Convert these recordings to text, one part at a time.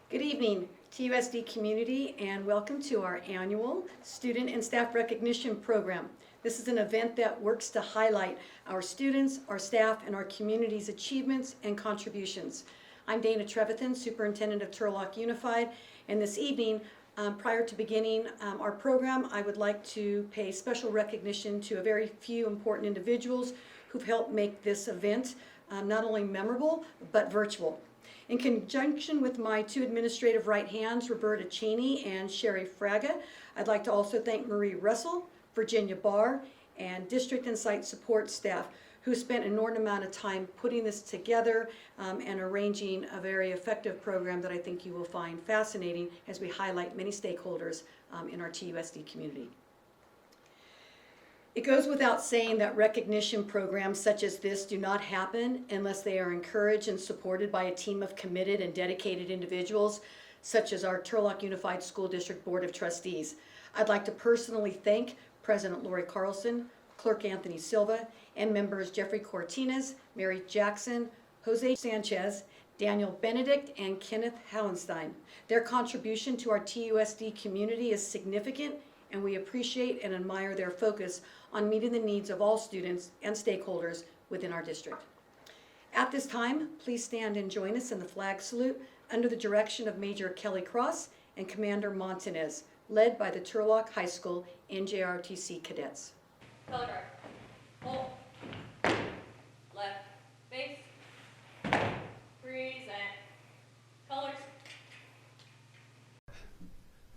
Good evening, TUSD community, and welcome to our annual Student and Staff Recognition Program. This is an event that works to highlight our students, our staff, and our community's achievements and contributions. I'm Dana Trevathan, Superintendent of Turlock Unified, and this evening, prior to beginning our program, I would like to pay special recognition to a very few important individuals who've helped make this event not only memorable, but virtual. In conjunction with my two administrative right hands, Roberta Cheney and Sherry Fraga, I'd like to also thank Marie Russell, Virginia Barr, and district and site support staff who spent an inordinate amount of time putting this together and arranging a very effective program that I think you will find fascinating as we highlight many stakeholders in our TUSD community. It goes without saying that recognition programs such as this do not happen unless they are encouraged and supported by a team of committed and dedicated individuals, such as our Turlock Unified School District Board of Trustees. I'd like to personally thank President Lori Carlson, Clerk Anthony Silva, and members Jeffrey Cortines, Mary Jackson, Jose Sanchez, Daniel Benedict, and Kenneth Hallenstein. Their contribution to our TUSD community is significant, and we appreciate and admire their focus on meeting the needs of all students and stakeholders within our district. At this time, please stand and join us in the flag salute under the direction of Major Kelly Cross and Commander Montanez, led by the Turlock High School NJROTC cadets. Color guard. Hold. Left. Face. Present. Colors.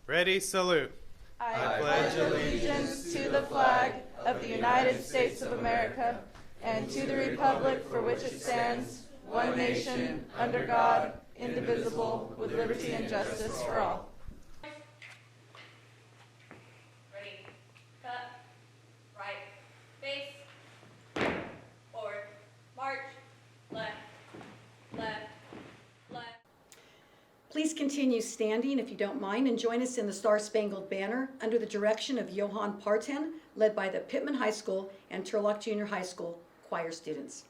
Ready, salute. I pledge allegiance to the flag of the United States of America and to the republic for which it stands, one nation, under God, indivisible, with liberty and justice for all. Ready. Cut. Right. Face. Forward. March. Left. Left. Left. Please continue standing if you don't mind and join us in the Star-Spangled Banner under the direction of Johann Parten, led by the Pittman High School and Turlock Junior High School choir students.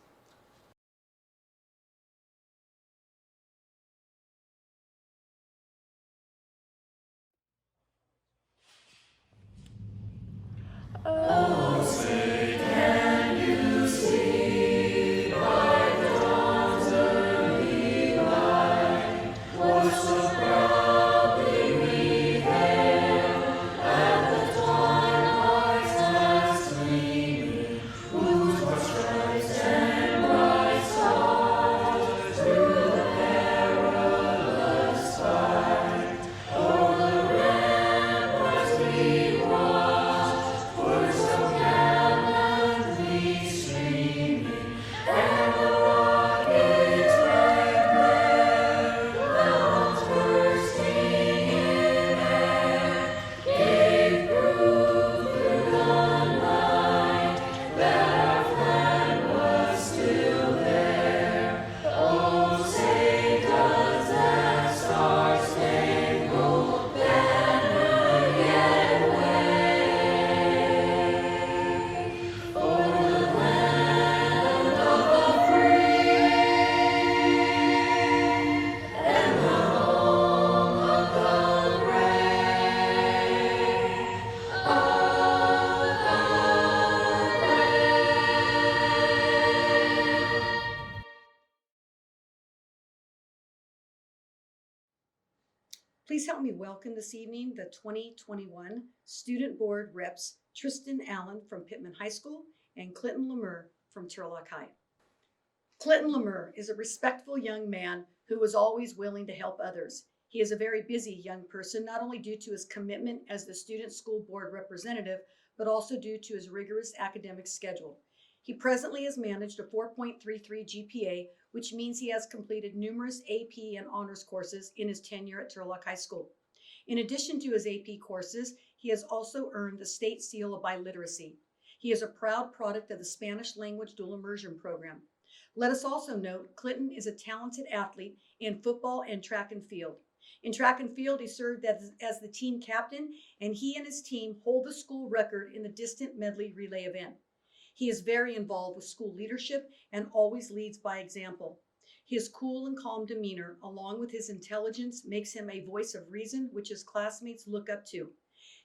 Oh, say can you see by the dawn's early light what so proudly we hailed at the twilight's last gleaming, whose broad stripes and bright stars through the perilous fight o'er the ramparts we watched, were so gallantly streaming, and the rocket's red glare, bells bursting in air, gave proof through the night that our flag was still there. Oh, say does that star-spangled banner yet wave o'er the land of the free and the home of the brave, Please help me welcome this evening the 2021 Student Board Reps Tristan Allen from Pittman High School and Clinton Lemur from Turlock High. Clinton Lemur is a respectful young man who was always willing to help others. He is a very busy young person, not only due to his commitment as the Student School Board representative, but also due to his rigorous academic schedule. He presently has managed a 4.33 GPA, which means he has completed numerous AP and honors courses in his tenure at Turlock High School. In addition to his AP courses, he has also earned the State Seal of Biliteracy. He is a proud product of the Spanish language dual immersion program. Let us also note Clinton is a talented athlete in football and track and field. In track and field, he served as the team captain, and he and his team hold the school record in the distant medley relay event. He is very involved with school leadership and always leads by example. His cool and calm demeanor, along with his intelligence, makes him a voice of reason, which his classmates look up to.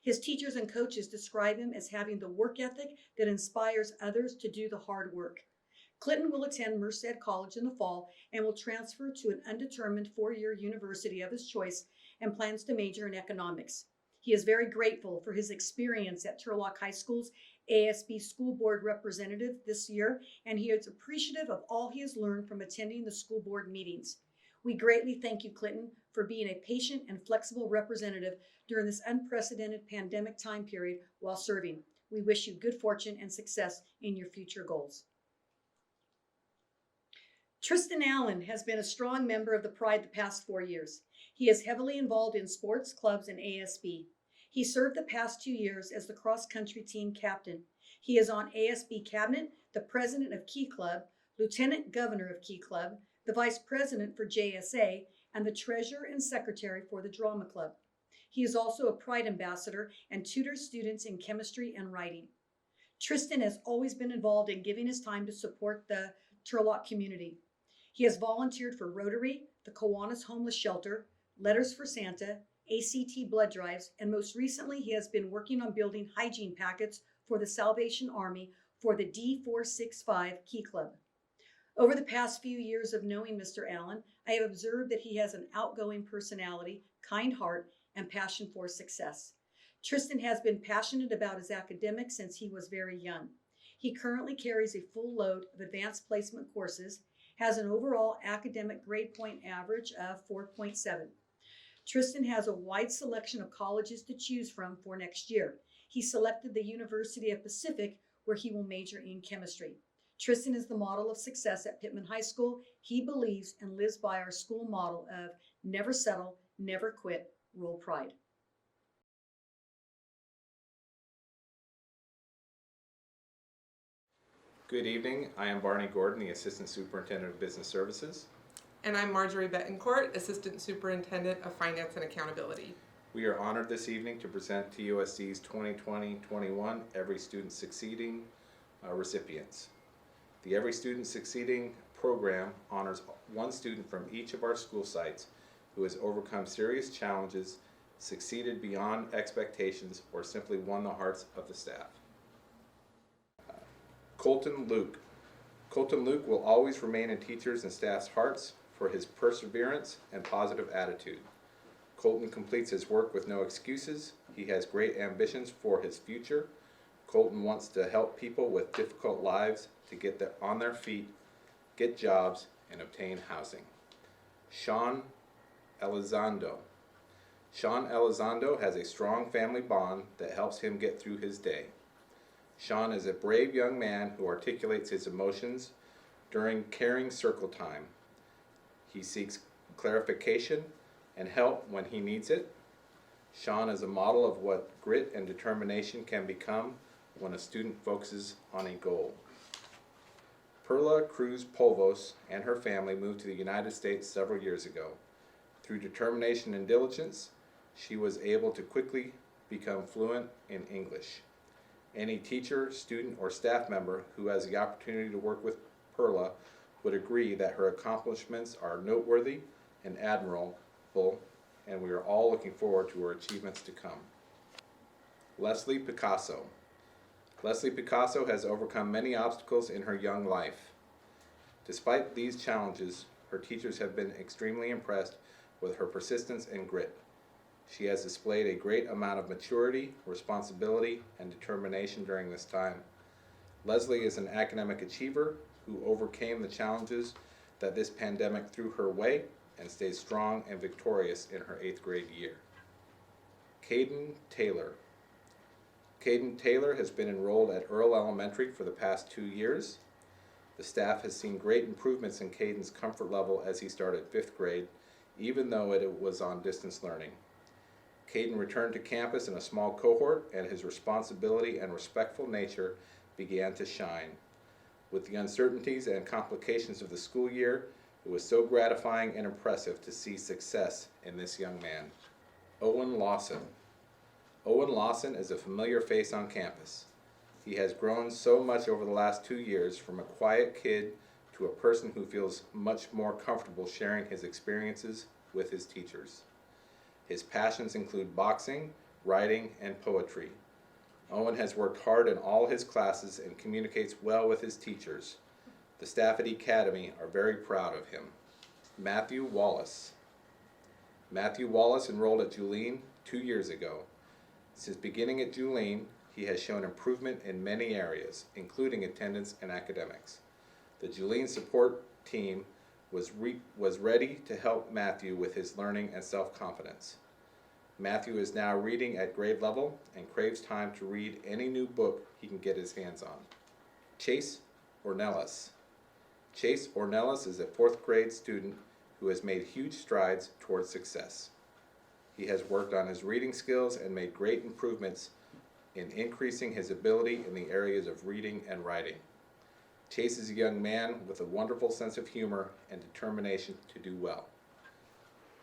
His teachers and coaches describe him as having the work ethic that inspires others to do the hard work. Clinton will attend Merced College in the fall and will transfer to an undetermined four-year university of his choice and plans to major in economics. He is very grateful for his experience at Turlock High School's ASB School Board representative this year, and he is appreciative of all he has learned from attending the school board meetings. We greatly thank you, Clinton, for being a patient and flexible representative during this unprecedented pandemic time period while serving. We wish you good fortune and success in your future goals. Tristan Allen has been a strong member of the Pride the past 4 years. He is heavily involved in sports, clubs, and ASB. He served the past 2 years as the cross-country team captain. He is on ASB cabinet, the president of Key Club, lieutenant governor of Key Club, the vice president for JSA, and the treasurer and secretary for the drama club. He is also a Pride ambassador and tutors students in chemistry and writing. Tristan has always been involved in giving his time to support the Turlock community. He has volunteered for Rotary, the Kiwanis Homeless Shelter, Letters for Santa, ACT blood drives, and most recently he has been working on building hygiene packets for the Salvation Army for the D465 Key Club. Over the past few years of knowing Mr. Allen, I have observed that he has an outgoing personality, kind heart, and passion for success. Tristan has been passionate about his academics since he was very young. He currently carries a full load of advanced placement courses, has an overall academic grade point average of 4.7. Tristan has a wide selection of colleges to choose from for next year. He selected the University of Pacific, where he will major in chemistry. Tristan is the model of success at Pittman High School. He believes and lives by our school model of never settle, never quit, roll pride. Good evening. I am Barney Gordon, the Assistant Superintendent of Business Services. And I'm Marjorie Betancourt, Assistant Superintendent of Finance and Accountability. We are honored this evening to present TUSD's 2020-21 Every Student Succeeding recipients. The Every Student Succeeding program honors one student from each of our school sites who has overcome serious challenges, succeeded beyond expectations, or simply won the hearts of the staff. Colton Luke. Colton Luke will always remain in teachers and staff's hearts for his perseverance and positive attitude. Colton completes his work with no excuses. He has great ambitions for his future. Colton wants to help people with difficult lives to get on their feet, get jobs, and obtain housing. Sean Elizondo. Sean Elizondo has a strong family bond that helps him get through his day. Sean is a brave young man who articulates his emotions during caring circle time. He seeks clarification and help when he needs it. Sean is a model of what grit and determination can become when a student focuses on a goal. Perla Cruz Polvos and her family moved to the United States several years ago. Through determination and diligence, she was able to quickly become fluent in English. Any teacher, student, or staff member who has the opportunity to work with Perla would agree that her accomplishments are noteworthy and admirable, and we are all looking forward to her achievements to come. Leslie Picasso. Leslie Picasso has overcome many obstacles in her young life. Despite these challenges, her teachers have been extremely impressed with her persistence and grit. She has displayed a great amount of maturity, responsibility, and determination during this time. Leslie is an academic achiever who overcame the challenges that this pandemic threw her way and stayed strong and victorious in her 8th grade year. Caden Taylor. Caden Taylor has been enrolled at Earl Elementary for the past 2 years. The staff has seen great improvements in Caden's comfort level as he started 5th grade, even though it was on distance learning. Caden returned to campus in a small cohort, and his responsibility and respectful nature began to shine. With the uncertainties and complications of the school year, it was so gratifying and impressive to see success in this young man. Owen Lawson. Owen Lawson is a familiar face on campus. He has grown so much over the last 2 years, from a quiet kid to a person who feels much more comfortable sharing his experiences with his teachers. His passions include boxing, writing, and poetry. Owen has worked hard in all his classes and communicates well with his teachers. The staff at Academy are very proud of him. Matthew Wallace. Matthew Wallace enrolled at Julian 2 years ago. Since beginning at Julian, he has shown improvement in many areas, including attendance and academics. The Julian support team was ready to help Matthew with his learning and self-confidence. Matthew is now reading at grade level and craves time to read any new book he can get his hands on. Chase Ornelas. Chase Ornelas is a 4th grade student who has made huge strides towards success. He has worked on his reading skills and made great improvements in increasing his ability in the areas of reading and writing. Chase is a young man with a wonderful sense of humor and determination to do well.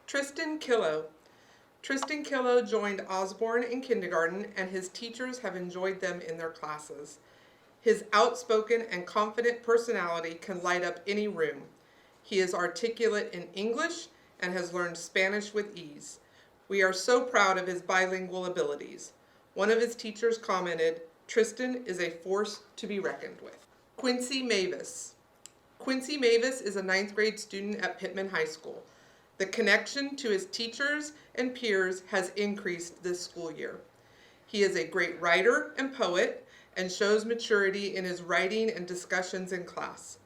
Tristan Killo. Tristan Killo joined Osborne in kindergarten, and his teachers have enjoyed them in their classes. His outspoken and confident personality can light up any room. He is articulate in English and has learned Spanish with ease. We are so proud of his bilingual abilities. One of his teachers commented, "Tristan is a force to be reckoned with." Quincy Mavis. Quincy Mavis is a 9th grade student at Pittman High School. The connection to his teachers and peers has increased this school year. He is a great writer and poet and shows maturity in his writing and discussions in class.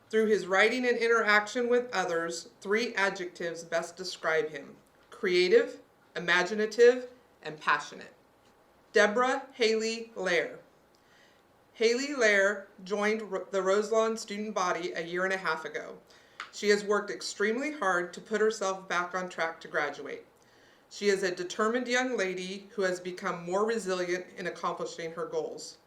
Through his writing and interaction with others, 3 adjectives best describe him: creative, imaginative, and passionate. Deborah Haley Lair. Haley Lair joined the Roselawn student body a year and a half ago. She has worked extremely hard to put herself back on track to graduate. She is a determined young lady who has become more resilient in accomplishing her goals.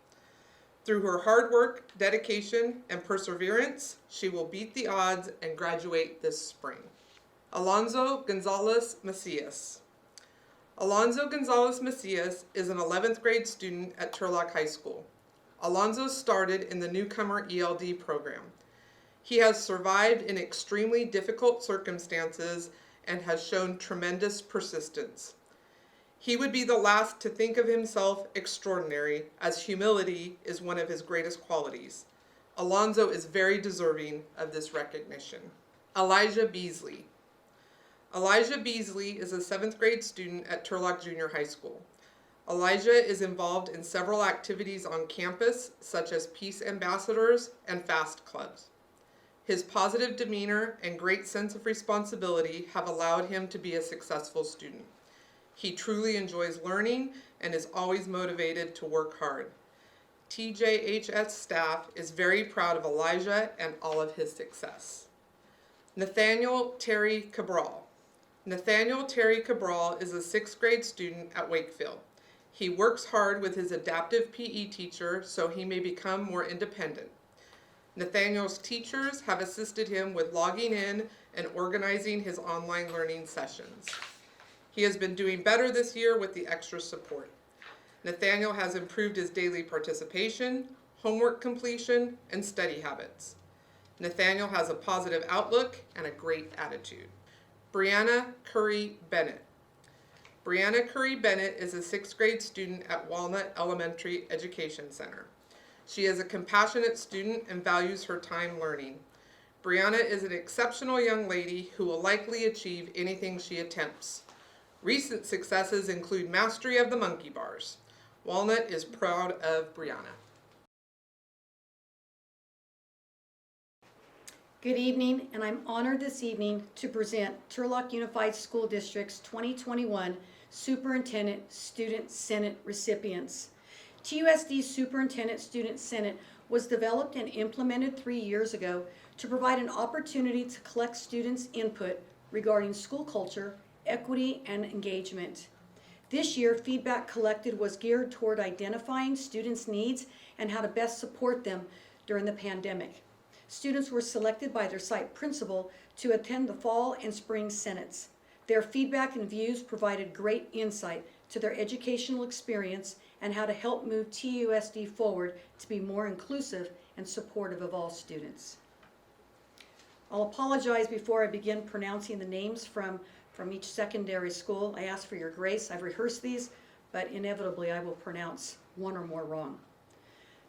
Through her hard work, dedication, and perseverance, she will beat the odds and graduate this spring. Alonzo Gonzalez Macias. Alonzo Gonzalez Macias is an 11th grade student at Turlock High School. Alonzo started in the newcomer ELD program. He has survived in extremely difficult circumstances and has shown tremendous persistence. He would be the last to think of himself extraordinary, as humility is one of his greatest qualities. Alonzo is very deserving of this recognition. Elijah Beasley. Elijah Beasley is a 7th grade student at Turlock Junior High School. Elijah is involved in several activities on campus, such as Peace Ambassadors and Fast Clubs. His positive demeanor and great sense of responsibility have allowed him to be a successful student. He truly enjoys learning and is always motivated to work hard. TJHS staff is very proud of Elijah and all of his success. Nathaniel Terry Cabral. Nathaniel Terry Cabral is a 6th grade student at Wakefield. He works hard with his adaptive PE teacher so he may become more independent. Nathaniel's teachers have assisted him with logging in and organizing his online learning sessions. He has been doing better this year with the extra support. Nathaniel has improved his daily participation, homework completion, and study habits. Nathaniel has a positive outlook and a great attitude. Brianna Curry Bennett. Brianna Curry Bennett is a 6th grade student at Walnut Elementary Education Center. She is a compassionate student and values her time learning. Brianna is an exceptional young lady who will likely achieve anything she attempts. Recent successes include mastery of the monkey bars. Walnut is proud of Brianna. Good evening, and I'm honored this evening to present Turlock Unified School District's 2021 Superintendent Student Senate recipients. TUSD Superintendent Student Senate was developed and implemented 3 years ago to provide an opportunity to collect students' input regarding school culture, equity, and engagement. This year, feedback collected was geared toward identifying students' needs and how to best support them during the pandemic. Students were selected by their site principal to attend the fall and spring senates. Their feedback and views provided great insight to their educational experience and how to help move TUSD forward to be more inclusive and supportive of all students. I'll apologize before I begin pronouncing the names from each secondary school. I ask for your grace. I've rehearsed these, but inevitably I will pronounce one or more wrong.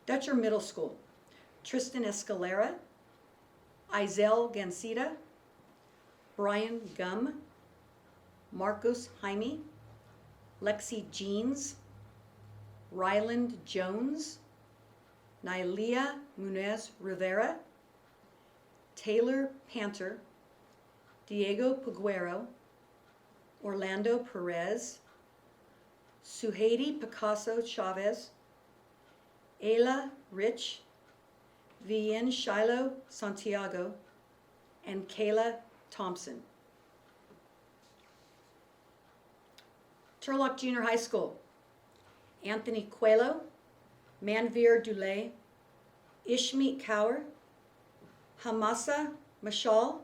Dutcher Middle School, Tristan Escalera, Izel Gansita, Brian Gum, Marcos Jaime, Lexi Jeans, Ryland Jones, Nailia Munez Rivera, Taylor Panter, Diego Paguero, Orlando Perez, Suheidi Picasso Chavez, Ayla Rich, Vien Shiloh Santiago, and Kayla Thompson. Turlock Junior High School, Anthony Coelho, Manveer Dulay, Ishmeet Kaur, Hamasa Mashal,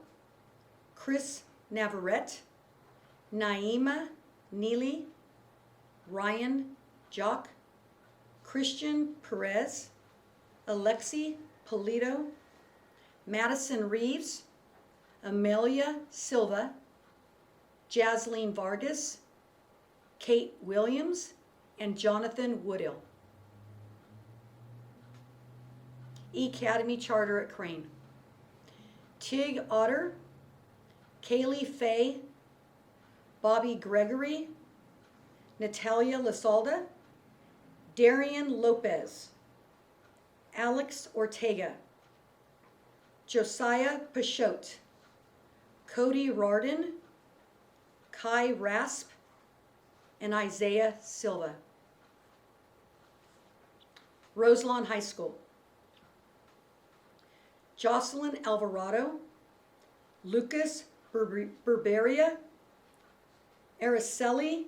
Chris Navarrete, Naima Neely, Ryan Jock, Christian Perez, Alexi Polito, Madison Reeves, Amelia Silva, Jasleen Vargas, Kate Williams, and Jonathan Woodill. Academy Charter at Crane, Tig Otter, Kaylee Faye, Bobby Gregory, Natalia Lasalda, Darian Lopez, Alex Ortega, Josiah Pachote, Cody Rardin, Kai Rasp, and Isaiah Silva. Roselawn High School, Jocelyn Alvarado, Lucas Berberia, Araceli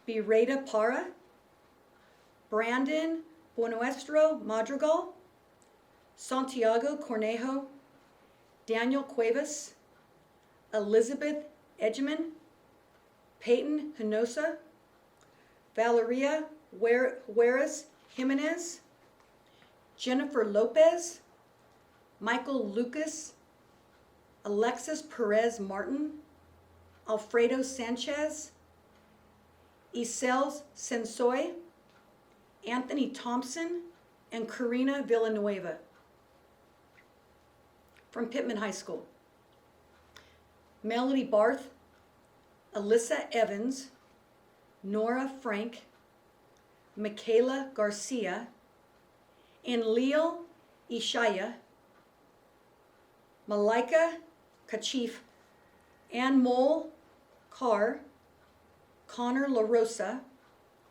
Bireda Para, Brandon Buenuestro Madrigal, Santiago Cornejo, Daniel Cuevas, Elizabeth Edgeman, Peyton Hinosa, Valeria Juarez Jimenez, Jennifer Lopez, Michael Lucas, Alexis Perez Martin, Alfredo Sanchez, Isels Sensoy, Anthony Thompson, and Karina Villanueva. From Pittman High School, Melody Barth, Alyssa Evans, Nora Frank, Michaela Garcia, Enlil Ishaya, Malika Kachif, Ann Mole Carr, Connor LaRosa,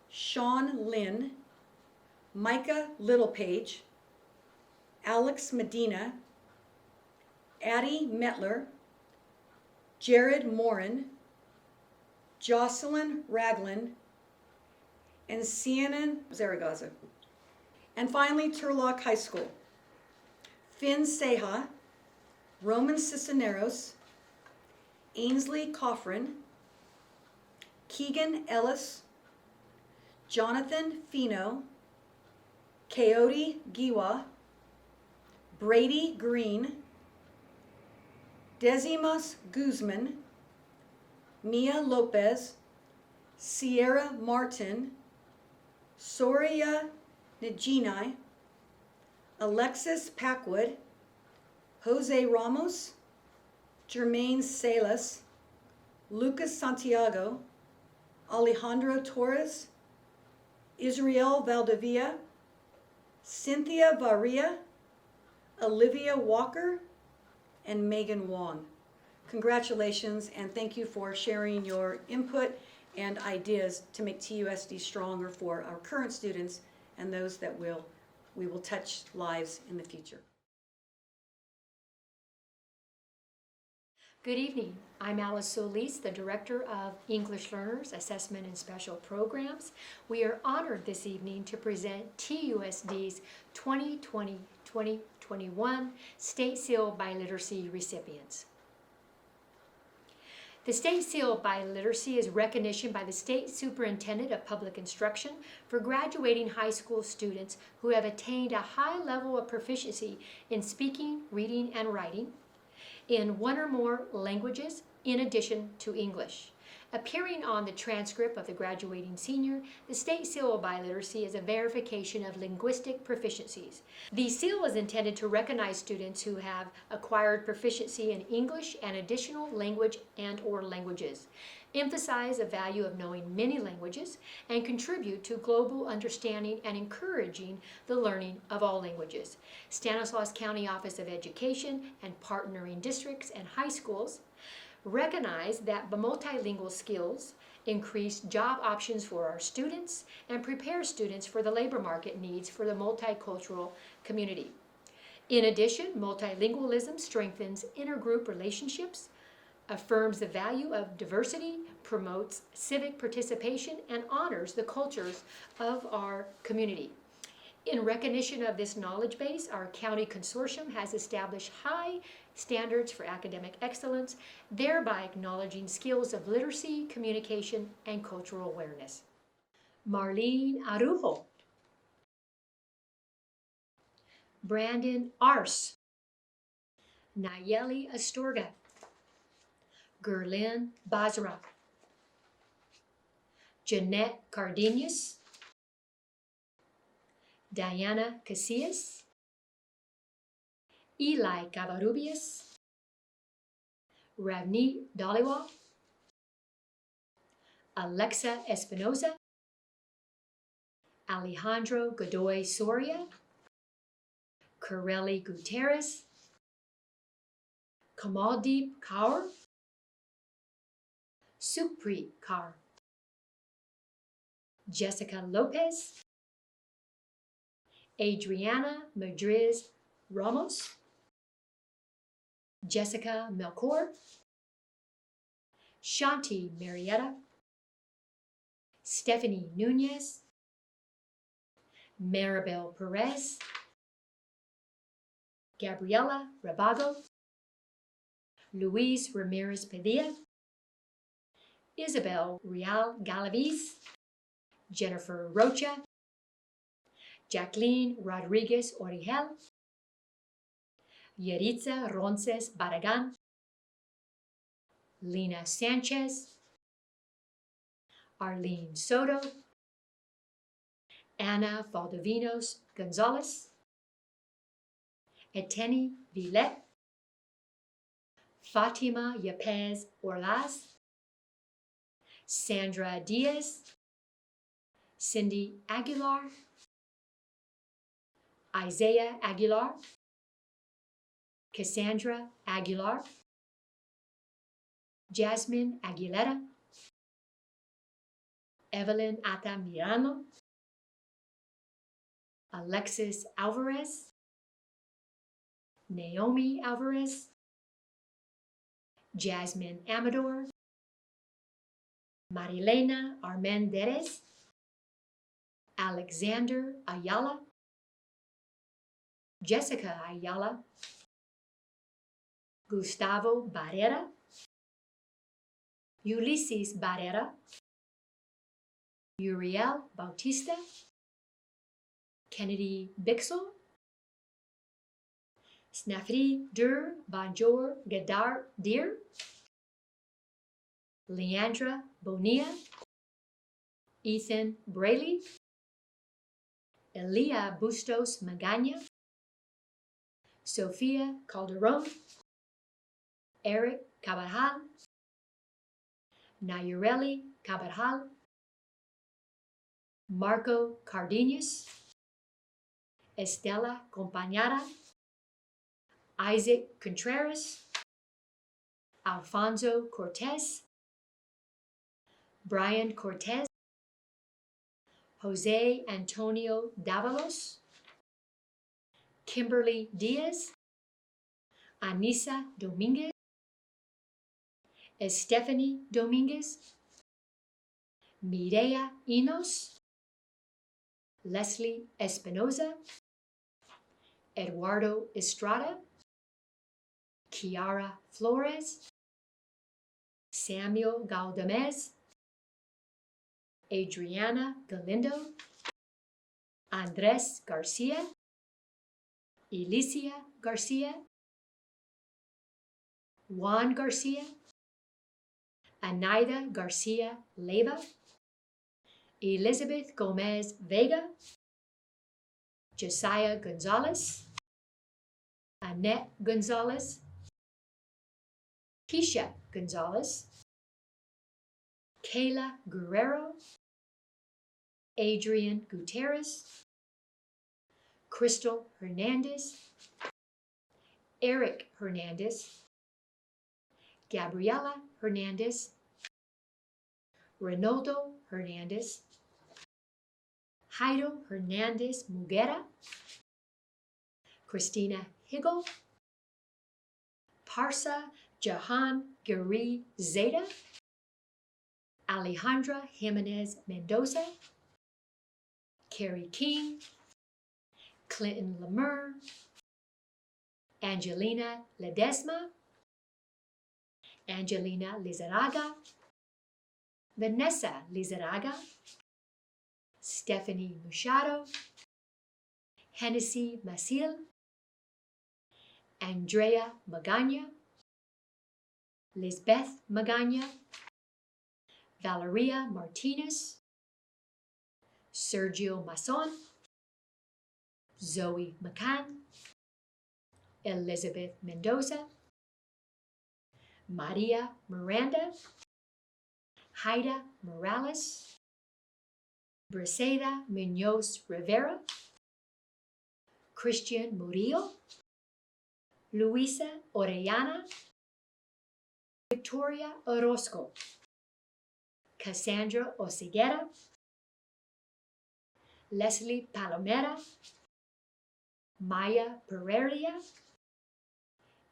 Sean Lynn, Micah Littlepage, Alex Medina, Addie Metler, Jared Morin, Jocelyn Ragland, and Sienna Zaragoza. And finally, Turlock High School, Finn Seha, Roman Cisneros, Ainsley Coffrin, Keegan Ellis, Jonathan Fino, Coyote Giwa, Brady Green, Decimus Guzman, Mia Lopez, Sierra Martin, Soria Najini, Alexis Packwood, Jose Ramos, Jermaine Salas, Lucas Santiago, Alejandro Torres, Israel Valdivia, Cynthia Varia, Olivia Walker, and Megan Wong. Congratulations, and thank you for sharing your input and ideas to make TUSD stronger for our current students and those that we will touch lives in the future. Good evening. I'm Alice Solis, the Director of English Learners Assessment and Special Programs. We are honored this evening to present TUSD's 2020-2021 State Seal Biliteracy recipients. The State Seal Biliteracy is recognition by the State Superintendent of Public Instruction for graduating high school students who have attained a high level of proficiency in speaking, reading, and writing. in one or more languages in addition to English. Appearing on the transcript of the graduating senior, the state seal of biliteracy is a verification of linguistic proficiencies. The seal is intended to recognize students who have acquired proficiency in English and additional language and/or languages, emphasize the value of knowing many languages, and contribute to global understanding and encouraging the learning of all languages. Stanislaus County Office of Education and partnering districts and high schools recognize that the multilingual skills increase job options for our students and prepare students for the labor market needs for the multicultural community. In addition, multilingualism strengthens intergroup relationships, affirms the value of diversity, promotes civic participation, and honors the cultures of our community. In recognition of this knowledge base, our county consortium has established high standards for academic excellence, thereby acknowledging skills of literacy, communication, and cultural awareness. Marlene Arujo. Brandon Ars. Nayeli Astorga. Gerlin Basra. Jeanette Cardenas. Diana Casillas. Eli Cavarrubias. Ravni Dhaliwal. Alexa Espinoza. Alejandro Godoy Soria. Corelli Gutierrez. Kamaldeep Kaur. Supri Kaur. Jessica Lopez. Adriana Madriz Ramos. Jessica Melchor. Shanti Marietta. Stephanie Nunez. Maribel Perez. Gabriela Rabago. Luis Ramirez Padilla. Isabel Real Galaviz. Jennifer Rocha. Jacqueline Rodriguez Origel. Yeritza Ronces Barragan. Lena Sanchez. Arlene Soto. Ana Valdivinos Gonzalez. Eteni Villet. Fatima Yepez Orlaz. Sandra Diaz. Cindy Aguilar. Isaiah Aguilar. Cassandra Aguilar. Jasmine Aguilera. Evelyn Atamirano. Alexis Alvarez. Naomi Alvarez. Jasmine Amador. Marilena Armendez. Alexander Ayala. Jessica Ayala. Gustavo Barrera. Ulysses Barrera. Uriel Bautista. Kennedy Bixel. Snafri Dur Banjor Gadar Dir. Leandra Bonilla. Ethan Braley. Elia Bustos Magaña. Sofia Calderon. Eric Cabajal. Nayureli Cabajal. Marco Cardenas. Estela Compañara. Isaac Contreras. Alfonso Cortez. Brian Cortez. Jose Antonio Davalos. Kimberly Diaz. Anissa Dominguez. Estefany Dominguez. Mireya Enos. Leslie Espinoza. Eduardo Estrada. Kiara Flores. Samuel Galdamez. Adriana Galindo. Andres Garcia. Elicia Garcia. Juan Garcia, Anaida Garcia Leyva, Elizabeth Gomez Vega, Josiah Gonzalez, Annette Gonzalez, Keisha Gonzalez, Kayla Guerrero, Adrian Gutierrez, Crystal Hernandez, Eric Hernandez, Gabriela Hernandez, Reynaldo Hernandez, Jairo Hernandez Muguera, Christina Higgle, Parsa Jahan Giri Zeta, Alejandra Jimenez Mendoza, Carrie King, Clinton Lemur, Angelina Ledesma, Angelina Lizaraga, Vanessa Lizaraga, Stephanie Machado, Hennessy Masil, Andrea Magana, Lisbeth Magana, Valeria Martinez, Sergio Mason, Zoe McCann, Elizabeth Mendoza, Maria Miranda, Haida Morales, Briseida Munoz Rivera, Christian Murillo, Luisa Orellana, Victoria Orozco, Cassandra Oseguera, Leslie Palomera, Maya Pereira,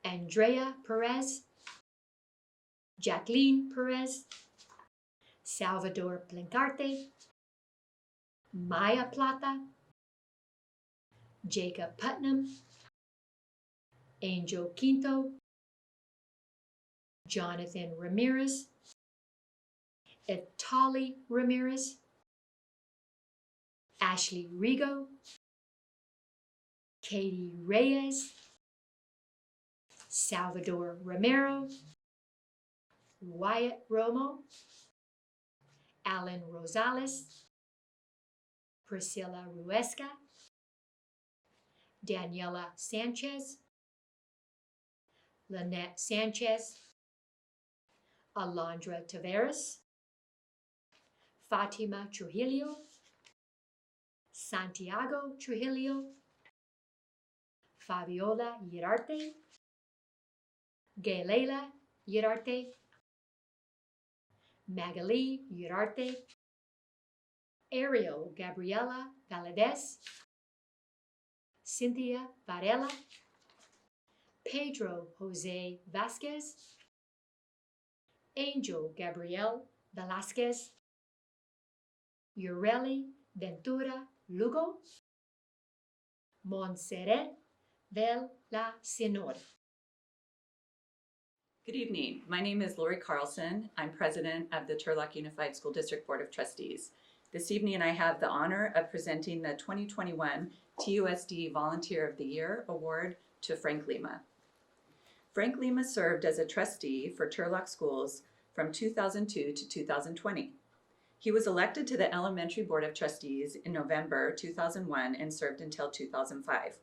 Andrea Perez, Jacqueline Perez, Salvador Plancarte, Maya Plata, Jacob Putnam, Angel Quinto, Jonathan Ramirez, Etali Ramirez, Ashley Rigo, Katie Reyes, Salvador Romero, Wyatt Romo, Alan Rosales, Priscilla Ruesca, Daniela Sanchez, Lynette Sanchez, Alondra Taveras, Fatima Trujillo, Santiago Trujillo, Fabiola Girarte, Galela Girarte, Magali Girarte, Ariel Gabriela Valadez, Cynthia Varela, Pedro Jose Vasquez, Angel Gabriel Velasquez, Ureli Ventura Lugo, Montserrat Vel La Senor. Good evening. My name is Lori Carlson. I'm president of the Turlock Unified School District Board of Trustees. This evening I have the honor of presenting the 2021 TUSD Volunteer of the Year Award to Frank Lima. Frank Lima served as a trustee for Turlock Schools from 2002 to 2020. He was elected to the Elementary Board of Trustees in November 2001 and served until 2005.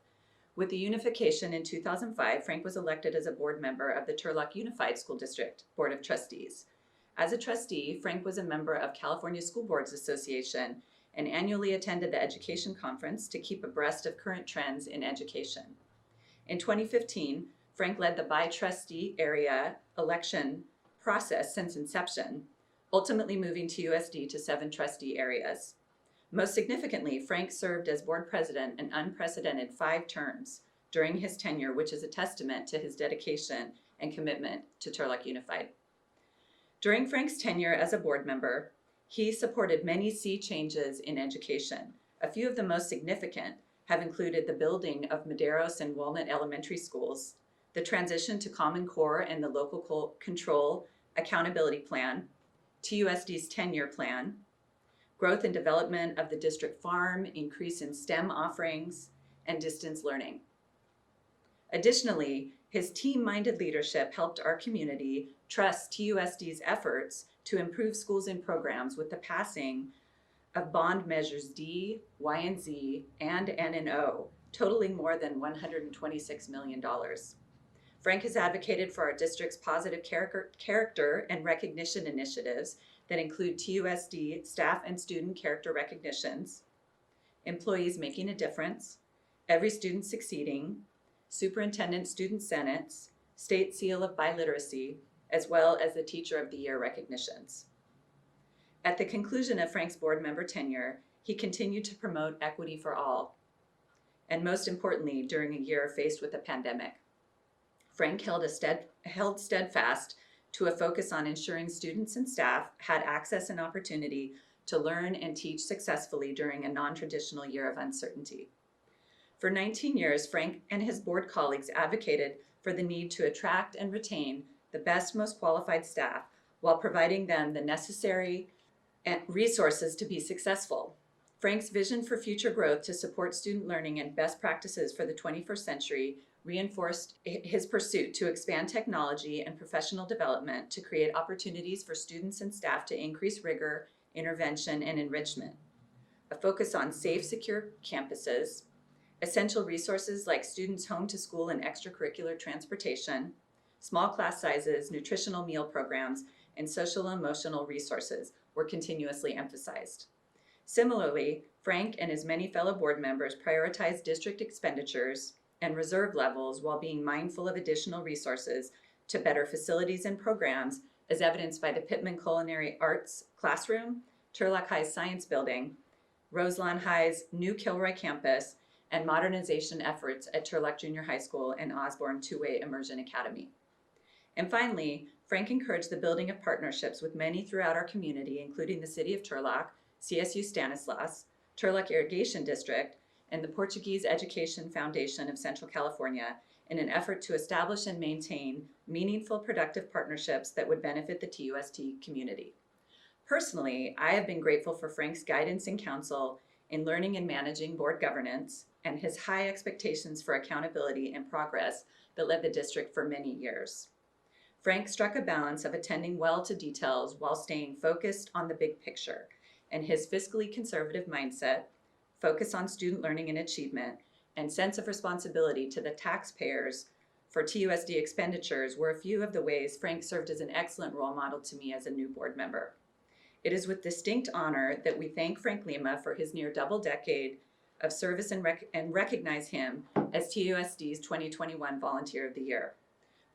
With the unification in 2005, Frank was elected as a board member of the Turlock Unified School District Board of Trustees. As a trustee, Frank was a member of California School Boards Association and annually attended the Education Conference to keep abreast of current trends in education. In 2015, Frank led the by-trustee area election process since inception, ultimately moving TUSD to 7 trustee areas. Most significantly, Frank served as board president an unprecedented 5 terms during his tenure, which is a testament to his dedication and commitment to Turlock Unified. During Frank's tenure as a board member, he supported many sea changes in education. A few of the most significant have included the building of Maderos and Walnut Elementary Schools, the transition to Common Core and the Local Control Accountability Plan, TUSD's 10-year plan, growth and development of the district farm, increase in STEM offerings, and distance learning. Additionally, his team-minded leadership helped our community trust TUSD's efforts to improve schools and programs with the passing of bond measures D, Y, and Z, and N and O, totaling more than $126 million. Frank has advocated for our district's positive character and recognition initiatives that include TUSD staff and student character recognitions, employees making a difference, every student succeeding, superintendent student senates, state seal of biliteracy, as well as the Teacher of the Year recognitions. At the conclusion of Frank's board member tenure, he continued to promote equity for all, and most importantly, during a year faced with a pandemic. Frank held steadfast to a focus on ensuring students and staff had access and opportunity to learn and teach successfully during a non-traditional year of uncertainty. For 19 years, Frank and his board colleagues advocated for the need to attract and retain the best, most qualified staff while providing them the necessary resources to be successful. Frank's vision for future growth to support student learning and best practices for the 21st century reinforced his pursuit to expand technology and professional development to create opportunities for students and staff to increase rigor, intervention, and enrichment. A focus on safe, secure campuses, essential resources like students' home to school and extracurricular transportation, small class sizes, nutritional meal programs, and social and emotional resources were continuously emphasized. Similarly, Frank and his many fellow board members prioritized district expenditures and reserve levels while being mindful of additional resources to better facilities and programs, as evidenced by the Pittman Culinary Arts Classroom, Turlock High's Science Building, Roselawn High's new Kilroy campus, and modernization efforts at Turlock Junior High School and Osborne Two-Way Immersion Academy. And finally, Frank encouraged the building of partnerships with many throughout our community, including the City of Turlock, CSU Stanislaus, Turlock Irrigation District, and the Portuguese Education Foundation of Central California in an effort to establish and maintain meaningful, productive partnerships that would benefit the TUSD community. Personally, I have been grateful for Frank's guidance and counsel in learning and managing board governance and his high expectations for accountability and progress that led the district for many years. Frank struck a balance of attending well to details while staying focused on the big picture, and his fiscally conservative mindset, focus on student learning and achievement, and sense of responsibility to the taxpayers for TUSD expenditures were a few of the ways Frank served as an excellent role model to me as a new board member. It is with distinct honor that we thank Frank Lima for his near double decade of service and recognize him as TUSD's 2021 Volunteer of the Year.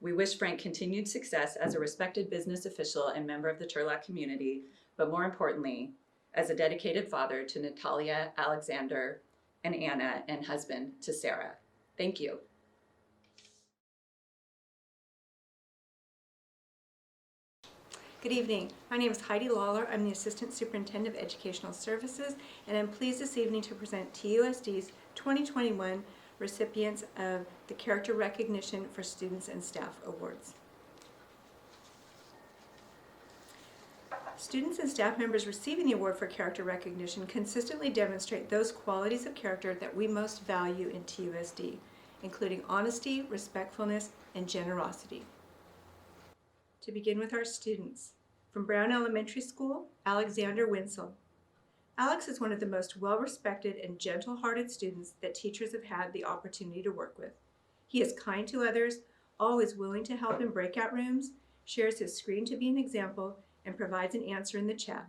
We wish Frank continued success as a respected business official and member of the Turlock community, but more importantly, as a dedicated father to Natalia, Alexander, and Anna, and husband to Sarah. Thank you. Good evening. My name is Heidi Lawler. I'm the Assistant Superintendent of Educational Services, and I'm pleased this evening to present TUSD's 2021 recipients of the Character Recognition for Students and Staff Awards. Students and staff members receiving the award for character recognition consistently demonstrate those qualities of character that we most value in TUSD, including honesty, respectfulness, and generosity. To begin with our students, from Brown Elementary School, Alexander Winsel. Alex is one of the most well-respected and gentle-hearted students that teachers have had the opportunity to work with. He is kind to others, always willing to help in breakout rooms, shares his screen to be an example, and provides an answer in the chat.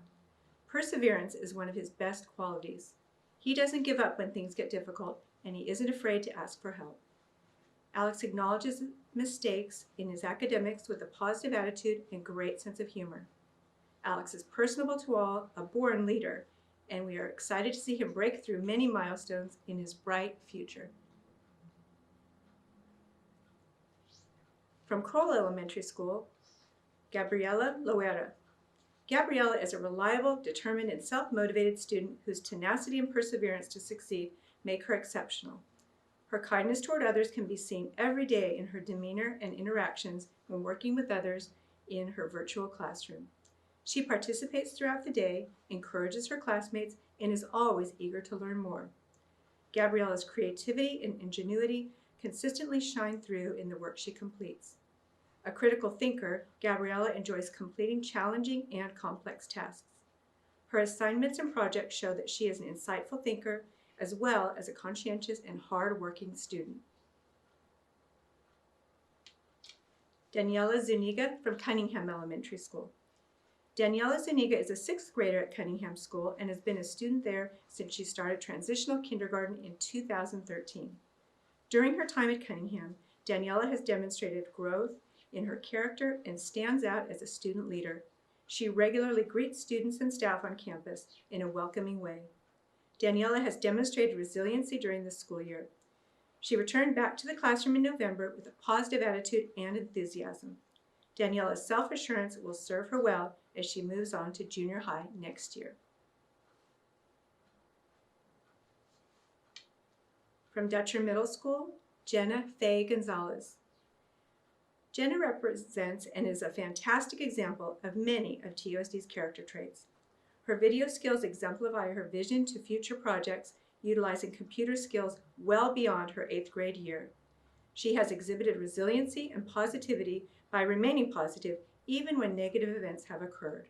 Perseverance is one of his best qualities. He doesn't give up when things get difficult, and he isn't afraid to ask for help. Alex acknowledges mistakes in his academics with a positive attitude and great sense of humor. Alex is personable to all, a born leader, and we are excited to see him break through many milestones in his bright future. From Kroll Elementary School, Gabriela Loera. Gabriela is a reliable, determined, and self-motivated student whose tenacity and perseverance to succeed make her exceptional. Her kindness toward others can be seen every day in her demeanor and interactions when working with others in her virtual classroom. She participates throughout the day, encourages her classmates, and is always eager to learn more. Gabriela's creativity and ingenuity consistently shine through in the work she completes. A critical thinker, Gabriella enjoys completing challenging and complex tasks. Her assignments and projects show that she is an insightful thinker as well as a conscientious and hard-working student. Daniela Zuniga from Cunningham Elementary School. Daniela Zuniga is a 6th grader at Cunningham School and has been a student there since she started transitional kindergarten in 2013. During her time at Cunningham, Daniela has demonstrated growth in her character and stands out as a student leader. She regularly greets students and staff on campus in a welcoming way. Daniela has demonstrated resiliency during the school year. She returned back to the classroom in November with a positive attitude and enthusiasm. Daniela's self-assurance will serve her well as she moves on to junior high next year. From Dutcher Middle School, Jenna Faye Gonzalez. Jenna represents and is a fantastic example of many of TUSD's character traits. Her video skills exemplify her vision to future projects utilizing computer skills well beyond her 8th grade year. She has exhibited resiliency and positivity by remaining positive even when negative events have occurred.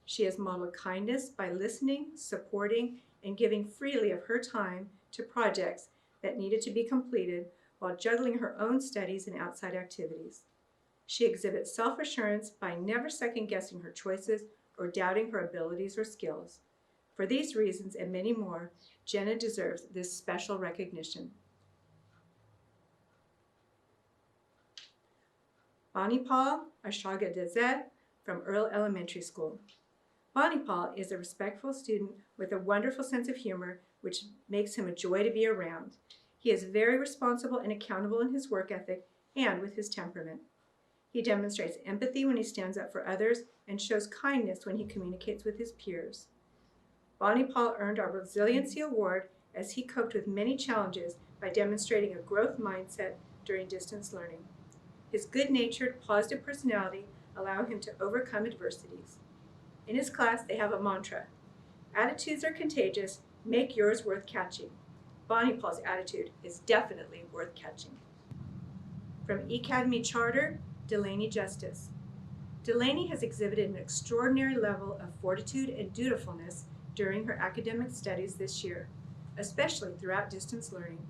She has modeled kindness by listening, supporting, and giving freely of her time to projects that needed to be completed while juggling her own studies and outside activities. She exhibits self-assurance by never second-guessing her choices or doubting her abilities or skills. For these reasons and many more, Jenna deserves this special recognition. Banipal Ashagadazet from Earl Elementary School. Banipal is a respectful student with a wonderful sense of humor, which makes him a joy to be around. He is very responsible and accountable in his work ethic and with his temperament. He demonstrates empathy when he stands up for others and shows kindness when he communicates with his peers. Banipal earned our Resiliency Award as he coped with many challenges by demonstrating a growth mindset during distance learning. His good-natured, positive personality allowed him to overcome adversities. In his class, they have a mantra: attitudes are contagious, make yours worth catching. Banipal's attitude is definitely worth catching. From Academy Charter, Delaney Justice. Delaney has exhibited an extraordinary level of fortitude and dutifulness during her academic studies this year, especially throughout distance learning.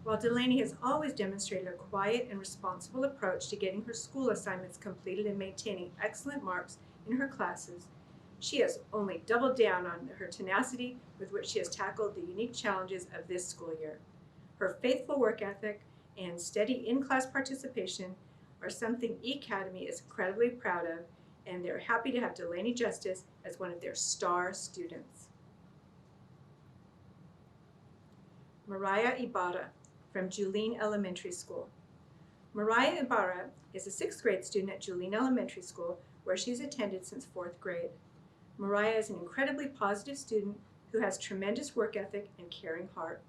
While Delaney has always demonstrated a quiet and responsible approach to getting her school assignments completed and maintaining excellent marks in her classes, she has only doubled down on her tenacity with which she has tackled the unique challenges of this school year. Her faithful work ethic and steady in-class participation are something E-Academy is incredibly proud of, and they're happy to have Delaney Justice as one of their star students. Mariah Ibarra from Julene Elementary School. Mariah Ibarra is a 6th grade student at Julene Elementary School, where she's attended since 4th grade. Mariah is an incredibly positive student who has tremendous work ethic and caring heart.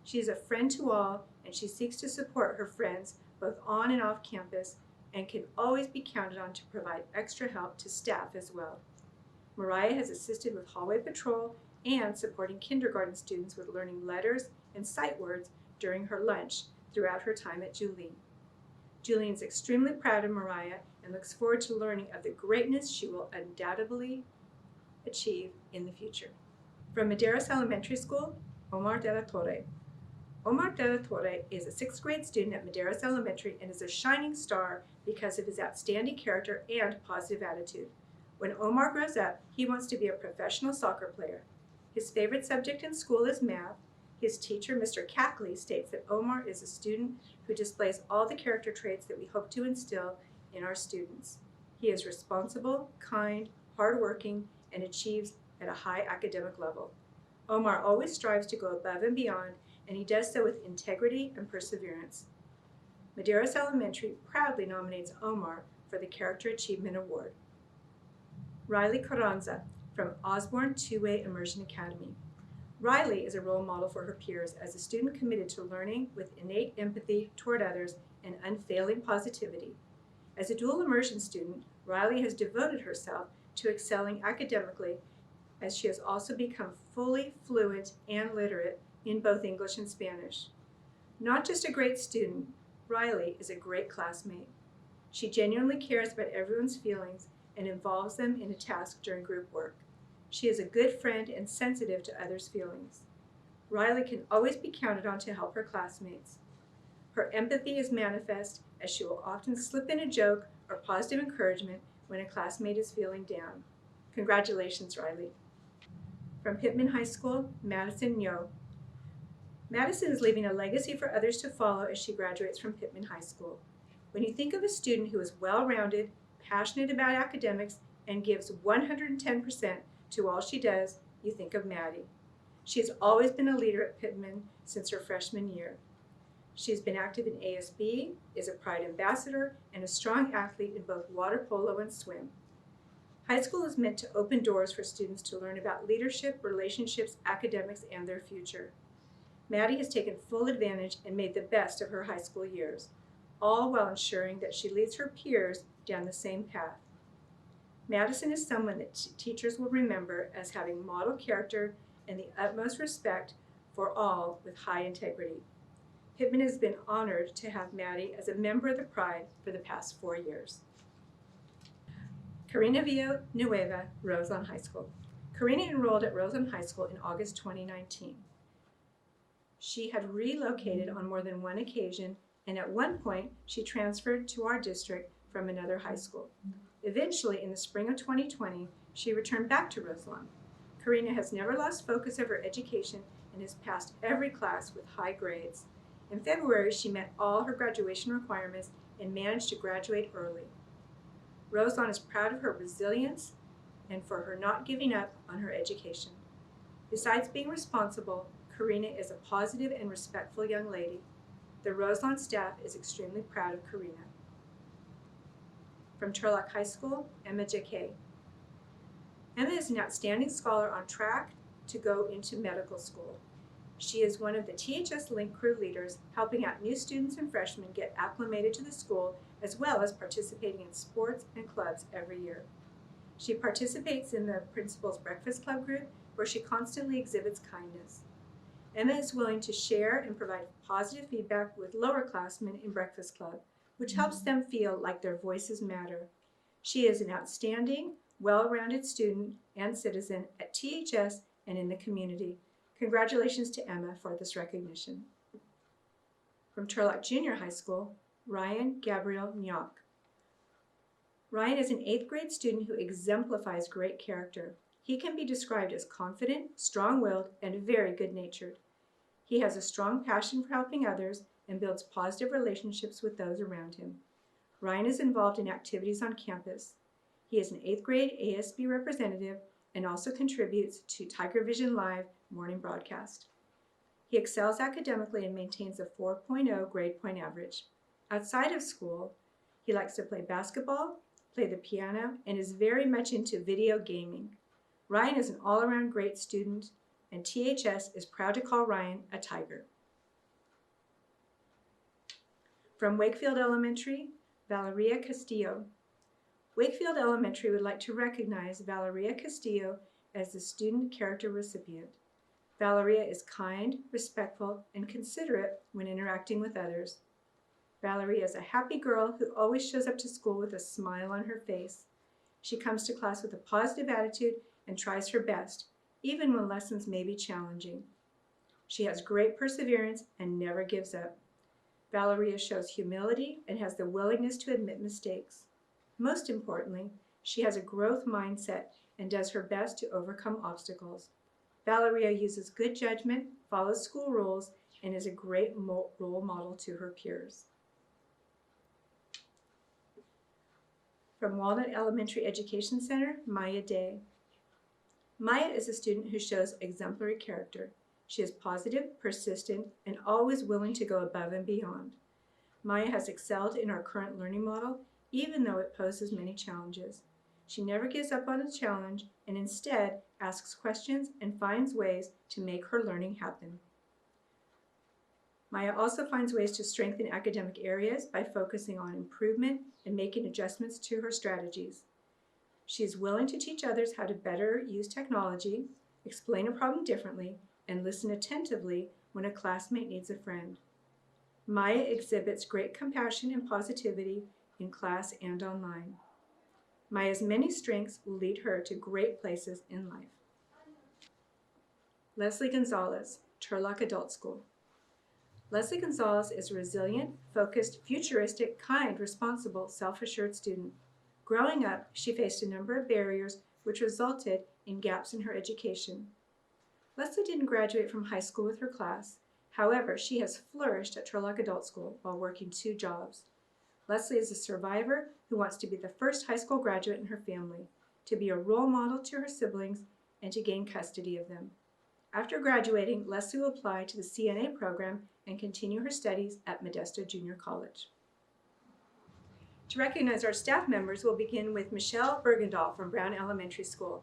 She is a friend to all, and she seeks to support her friends both on and off campus, and can always be counted on to provide extra help to staff as well. Mariah has assisted with hallway patrol and supporting kindergarten students with learning letters and sight words during her lunch throughout her time at Julene. Julene is extremely proud of Mariah and looks forward to learning of the greatness she will undoubtedly achieve in the future. From Medeiros Elementary School, Omar de la Torre. Omar de la Torre is a 6th grade student at Medeiros Elementary and is a shining star because of his outstanding character and positive attitude. When Omar grows up, he wants to be a professional soccer player. His favorite subject in school is math. His teacher, Mr. Cackley, states that Omar is a student who displays all the character traits that we hope to instill in our students. He is responsible, kind, hardworking, and achieves at a high academic level. Omar always strives to go above and beyond, and he does so with integrity and perseverance. Medeiros Elementary proudly nominates Omar for the Character Achievement Award. Riley Carranza from Osborne Two-Way Immersion Academy. Riley is a role model for her peers as a student committed to learning with innate empathy toward others and unfailing positivity. As a dual immersion student, Riley has devoted herself to excelling academically, as she has also become fully fluent and literate in both English and Spanish. Not just a great student, Riley is a great classmate. She genuinely cares about everyone's feelings and involves them in a task during group work. She is a good friend and sensitive to others' feelings. Riley can always be counted on to help her classmates. Her empathy is manifest as she will often slip in a joke or positive encouragement when a classmate is feeling down. Congratulations, Riley. From Pittman High School, Madison Yo. Madison is leaving a legacy for others to follow as she graduates from Pittman High School. When you think of a student who is well-rounded, passionate about academics, and gives 110% to all she does, you think of Maddie. She has always been a leader at Pittman since her freshman year. She's been active in ASB, is a Pride ambassador, and a strong athlete in both water polo and swim. High school is meant to open doors for students to learn about leadership, relationships, academics, and their future. Maddie has taken full advantage and made the best of her high school years, all while ensuring that she leads her peers down the same path. Madison is someone that teachers will remember as having model character and the utmost respect for all with high integrity. Pittman has been honored to have Maddie as a member of the Pride for the past 4 years. Karina Villanueva, Roseland High School. Karina enrolled at Roseland High School in August 2019. She had relocated on more than one occasion, and at one point, she transferred to our district from another high school. Eventually, in the spring of 2020, she returned back to Roseland. Karina has never lost focus of her education and has passed every class with high grades. In February, she met all her graduation requirements and managed to graduate early. Roseland is proud of her resilience and for her not giving up on her education. Besides being responsible, Karina is a positive and respectful young lady. The Roseland staff is extremely proud of Karina. From Turlock High School, Emma J.K. Emma is an outstanding scholar on track to go into medical school. She is one of the THS Link crew leaders, helping out new students and freshmen get acclimated to the school, as well as participating in sports and clubs every year. She participates in the Principal's Breakfast Club group, where she constantly exhibits kindness. Emma is willing to share and provide positive feedback with lowerclassmen in Breakfast Club, which helps them feel like their voices matter. She is an outstanding, well-rounded student and citizen at THS and in the community. Congratulations to Emma for this recognition. From Turlock Junior High School, Ryan Gabriel Nyok. Ryan is an 8th grade student who exemplifies great character. He can be described as confident, strong-willed, and very good-natured. He has a strong passion for helping others and builds positive relationships with those around him. Ryan is involved in activities on campus. He is an 8th grade ASB representative and also contributes to Tiger Vision Live morning broadcast. He excels academically and maintains a 4.0 grade point average. Outside of school, he likes to play basketball, play the piano, and is very much into video gaming. Ryan is an all-around great student, and THS is proud to call Ryan a Tiger. From Wakefield Elementary, Valeria Castillo. Wakefield Elementary would like to recognize Valeria Castillo as the Student Character Recipient. Valeria is kind, respectful, and considerate when interacting with others. Valeria is a happy girl who always shows up to school with a smile on her face. She comes to class with a positive attitude and tries her best, even when lessons may be challenging. She has great perseverance and never gives up. Valeria shows humility and has the willingness to admit mistakes. Most importantly, she has a growth mindset and does her best to overcome obstacles. Valeria uses good judgment, follows school rules, and is a great role model to her peers. From Walnut Elementary Education Center, Maya Day. Maya is a student who shows exemplary character. She is positive, persistent, and always willing to go above and beyond. Maya has excelled in our current learning model, even though it poses many challenges. She never gives up on a challenge and instead asks questions and finds ways to make her learning happen. Maya also finds ways to strengthen academic areas by focusing on improvement and making adjustments to her strategies. She is willing to teach others how to better use technology, explain a problem differently, and listen attentively when a classmate needs a friend. Maya exhibits great compassion and positivity in class and online. Maya's many strengths will lead her to great places in life. Leslie Gonzalez, Turlock Adult School. Leslie Gonzalez is a resilient, focused, futuristic, kind, responsible, self-assured student. Growing up, she faced a number of barriers which resulted in gaps in her education. Leslie didn't graduate from high school with her class. However, she has flourished at Turlock Adult School while working 2 jobs. Leslie is a survivor who wants to be the first high school graduate in her family, to be a role model to her siblings, and to gain custody of them. After graduating, Leslie will apply to the CNA program and continue her studies at Modesto Junior College. To recognize our staff members, we'll begin with Michelle Bergendahl from Brown Elementary School.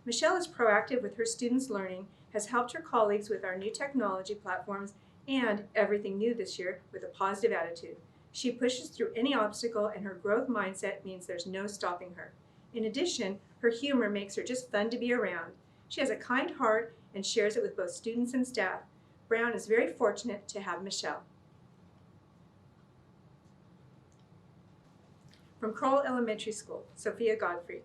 Michelle is proactive with her students' learning, has helped her colleagues with our new technology platforms, and everything new this year with a positive attitude. She pushes through any obstacle, and her growth mindset means there's no stopping her. In addition, her humor makes her just fun to be around. She has a kind heart and shares it with both students and staff. Brown is very fortunate to have Michelle. From Kroll Elementary School, Sophia Godfrey.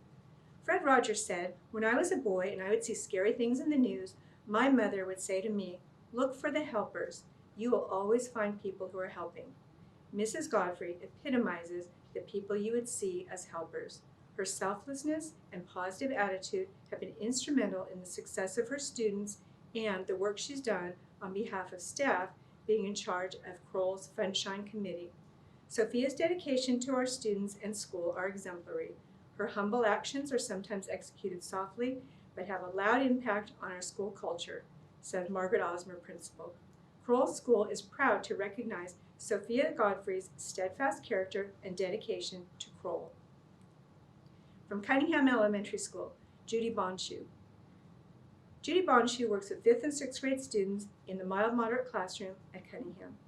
Fred Rogers said, "When I was a boy and I would see scary things in the news, my mother would say to me, 'Look for the helpers. You will always find people who are helping.' Mrs. Godfrey epitomizes the people you would see as helpers. Her selflessness and positive attitude have been instrumental in the success of her students and the work she's done on behalf of staff, being in charge of Kroll's Funshine Committee. Sophia's dedication to our students and school are exemplary. Her humble actions are sometimes executed softly, but have a loud impact on our school culture," said Margaret Osmer, principal. Kroll School is proud to recognize Sophia Godfrey's steadfast character and dedication to Kroll. From Cunningham Elementary School, Judy Bonshu. Judy Bonshu works with 5th and 6th grade students in the mild-moderate classroom at Cunningham.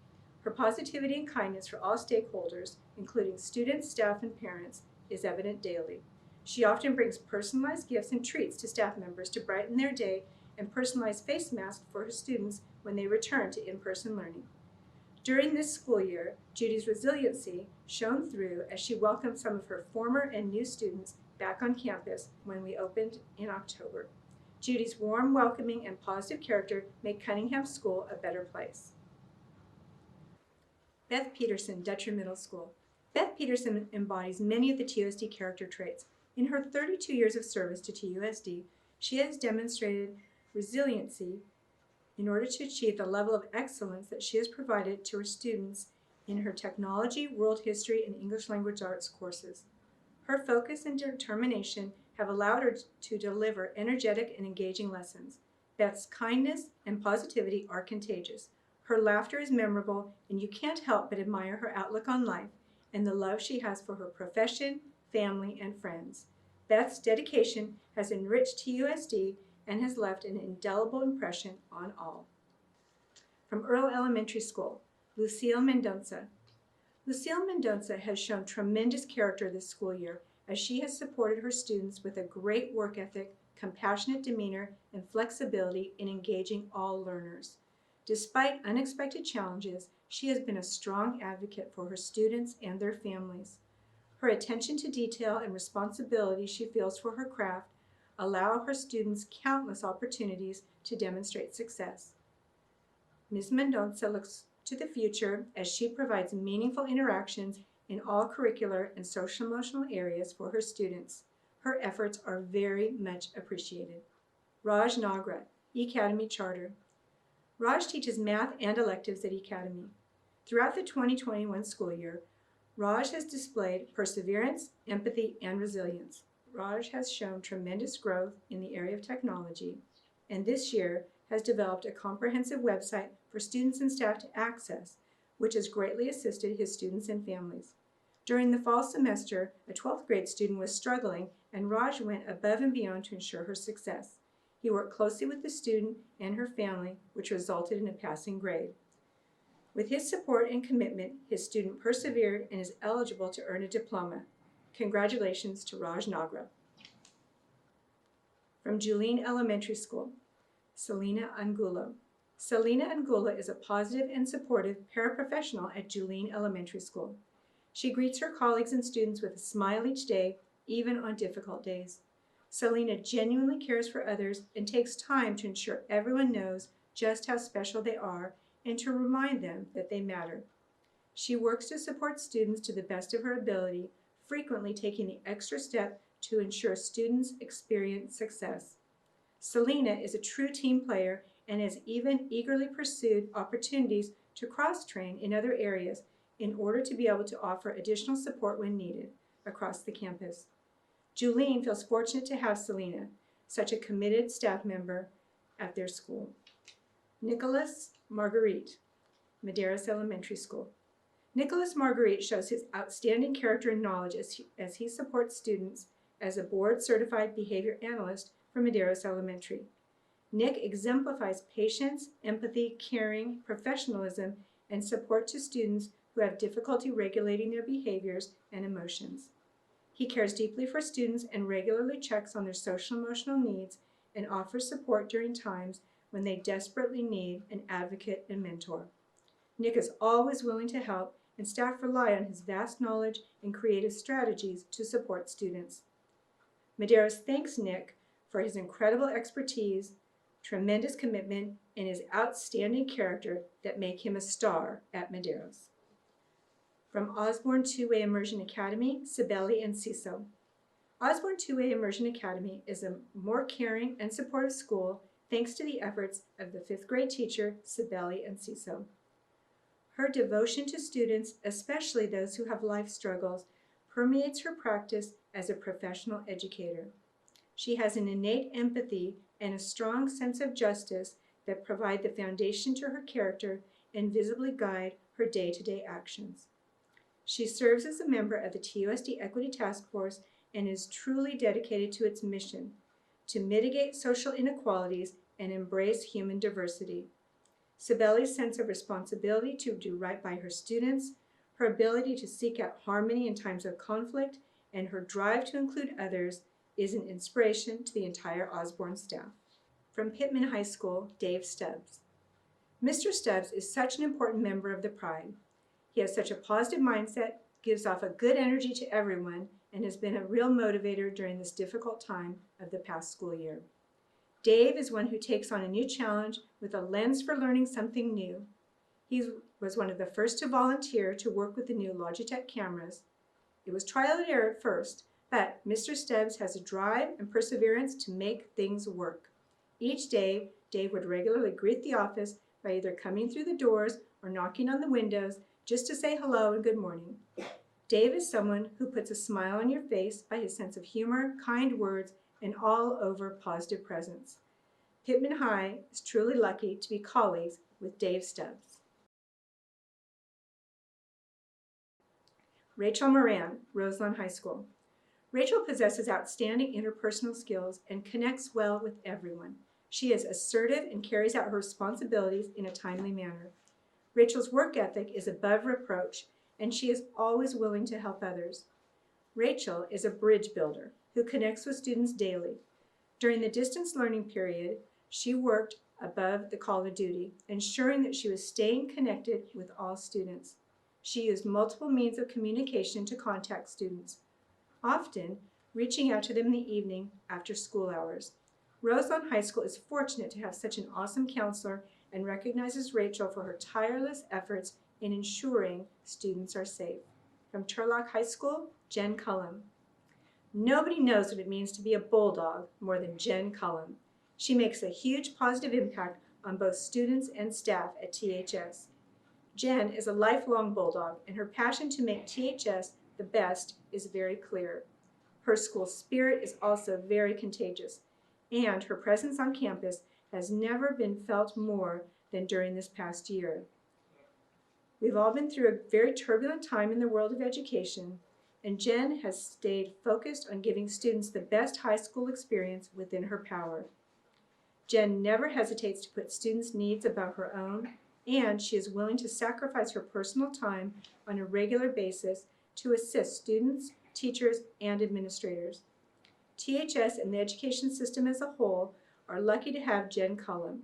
Her positivity and kindness for all stakeholders, including students, staff, and parents, is evident daily. She often brings personalized gifts and treats to staff members to brighten their day and personalized face masks for her students when they return to in-person learning. During this school year, Judy's resiliency shone through as she welcomed some of her former and new students back on campus when we opened in October. Judy's warm, welcoming, and positive character made Cunningham School a better place. Beth Peterson, Dutcher Middle School. Beth Peterson embodies many of the TUSD character traits. In her 32 years of service to TUSD, she has demonstrated resiliency in order to achieve the level of excellence that she has provided to her students in her technology, world history, and English language arts courses. Her focus and determination have allowed her to deliver energetic and engaging lessons. Beth's kindness and positivity are contagious. Her laughter is memorable, and you can't help but admire her outlook on life and the love she has for her profession, family, and friends. Beth's dedication has enriched TUSD and has left an indelible impression on all. From Earl Elementary School, Lucille Mendonça. Lucille Mendonça has shown tremendous character this school year as she has supported her students with a great work ethic, compassionate demeanor, and flexibility in engaging all learners. Despite unexpected challenges, she has been a strong advocate for her students and their families. Her attention to detail and responsibility she feels for her craft allow her students countless opportunities to demonstrate success. Ms. Mendonça looks to the future as she provides meaningful interactions in all curricular and social-emotional areas for her students. Her efforts are very much appreciated. Raj Nagra, E-Academy Charter. Raj teaches math and electives at E-Academy. Throughout the 2021 school year, Raj has displayed perseverance, empathy, and resilience. Raj has shown tremendous growth in the area of technology, and this year has developed a comprehensive website for students and staff to access, which has greatly assisted his students and families. During the fall semester, a 12th grade student was struggling, and Raj went above and beyond to ensure her success. He worked closely with the student and her family, which resulted in a passing grade. With his support and commitment, his student persevered and is eligible to earn a diploma. Congratulations to Raj Nagra. From Julene Elementary School, Selena Angulo. Selena Angula is a positive and supportive paraprofessional at Julian Elementary School. She greets her colleagues and students with a smile each day, even on difficult days. Selena genuinely cares for others and takes time to ensure everyone knows just how special they are and to remind them that they matter. She works to support students to the best of her ability, frequently taking the extra step to ensure students experience success. Selena is a true team player and has even eagerly pursued opportunities to cross-train in other areas in order to be able to offer additional support when needed across the campus. Julene feels fortunate to have Selena, such a committed staff member at their school. Nicholas Marguerite, Medeiros Elementary School. Nicholas Marguerite shows his outstanding character and knowledge as he supports students as a board-certified behavior analyst for Medeiros Elementary. Nick exemplifies patience, empathy, caring, professionalism, and support to students who have difficulty regulating their behaviors and emotions. He cares deeply for students and regularly checks on their social emotional needs and offers support during times when they desperately need an advocate and mentor. Nick is always willing to help, and staff rely on his vast knowledge and creative strategies to support students. Medeiros thanks Nick for his incredible expertise, tremendous commitment, and his outstanding character that make him a star at Medeiros. From Osborne Two-Way Immersion Academy, Sibeli and Ciso. Osborne Two-Way Immersion Academy is a more caring and supportive school thanks to the efforts of the 5th grade teacher, Sibeli and Ciso. Her devotion to students, especially those who have life struggles, permeates her practice as a professional educator. She has an innate empathy and a strong sense of justice that provide the foundation to her character and visibly guide her day-to-day actions. She serves as a member of the TUSD Equity Task Force and is truly dedicated to its mission to mitigate social inequalities and embrace human diversity. Sibeli's sense of responsibility to do right by her students, her ability to seek out harmony in times of conflict, and her drive to include others is an inspiration to the entire Osborne staff. From Pittman High School, Dave Stubbs. Mr. Stubbs is such an important member of the Pride. He has such a positive mindset, gives off a good energy to everyone, and has been a real motivator during this difficult time of the past school year. Dave is one who takes on a new challenge with a lens for learning something new. He was one of the first to volunteer to work with the new Logitech cameras. It was trial and error at first, but Mr. Stubbs has a drive and perseverance to make things work. Each day, Dave would regularly greet the office by either coming through the doors or knocking on the windows just to say hello and good morning. Dave is someone who puts a smile on your face by his sense of humor, kind words, and all-over positive presence. Pittman High is truly lucky to be colleagues with Dave Stubbs. Rachel Moran, Roselawn High School. Rachel possesses outstanding interpersonal skills and connects well with everyone. She is assertive and carries out her responsibilities in a timely manner. Rachel's work ethic is above reproach, and she is always willing to help others. Rachel is a bridge builder who connects with students daily. During the distance learning period, she worked above the call of duty, ensuring that she was staying connected with all students. She used multiple means of communication to contact students, often reaching out to them in the evening after school hours. Roselawn High School is fortunate to have such an awesome counselor and recognizes Rachel for her tireless efforts in ensuring students are safe. From Turlock High School, Jen Cullum. Nobody knows what it means to be a bulldog more than Jen Cullum. She makes a huge positive impact on both students and staff at THS. Jen is a lifelong bulldog, and her passion to make THS the best is very clear. Her school spirit is also very contagious, and her presence on campus has never been felt more than during this past year. We've all been through a very turbulent time in the world of education, and Jen has stayed focused on giving students the best high school experience within her power. Jen never hesitates to put students' needs above her own, and she is willing to sacrifice her personal time on a regular basis to assist students, teachers, and administrators. THS and the education system as a whole are lucky to have Jen Cullum.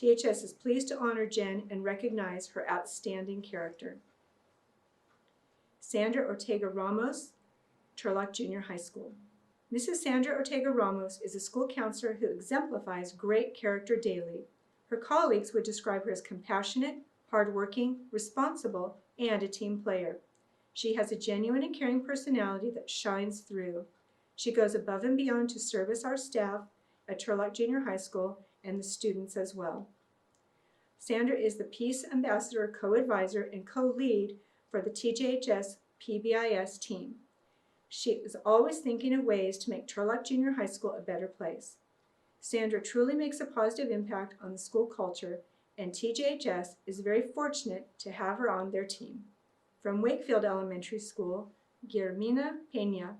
THS is pleased to honor Jen and recognize her outstanding character. Sandra Ortega Ramos, Turlock Junior High School. Mrs. Sandra Ortega Ramos is a school counselor who exemplifies great character daily. Her colleagues would describe her as compassionate, hardworking, responsible, and a team player. She has a genuine and caring personality that shines through. She goes above and beyond to service our staff at Turlock Junior High School and the students as well. Sandra is the Peace Ambassador co-advisor and co-lead for the TJHS PBIS team. She is always thinking of ways to make Turlock Junior High School a better place. Sandra truly makes a positive impact on the school culture, and TJHS is very fortunate to have her on their team. From Wakefield Elementary School, Guillermina Peña.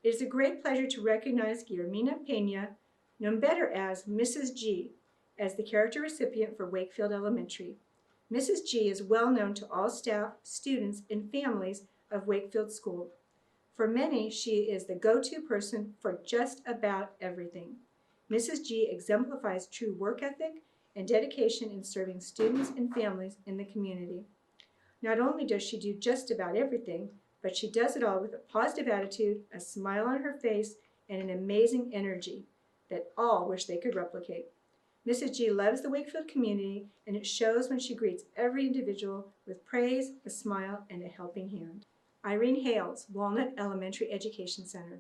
It is a great pleasure to recognize Guillermina Peña, known better as Mrs. G, as the character recipient for Wakefield Elementary. Mrs. G is well known to all staff, students, and families of Wakefield School. For many, she is the go-to person for just about everything. Mrs. G exemplifies true work ethic and dedication in serving students and families in the community. Not only does she do just about everything, but she does it all with a positive attitude, a smile on her face, and an amazing energy that all wish they could replicate. Mrs. G loves the Wakefield community, and it shows when she greets every individual with praise, a smile, and a helping hand. Irene Hales, Walnut Elementary Education Center.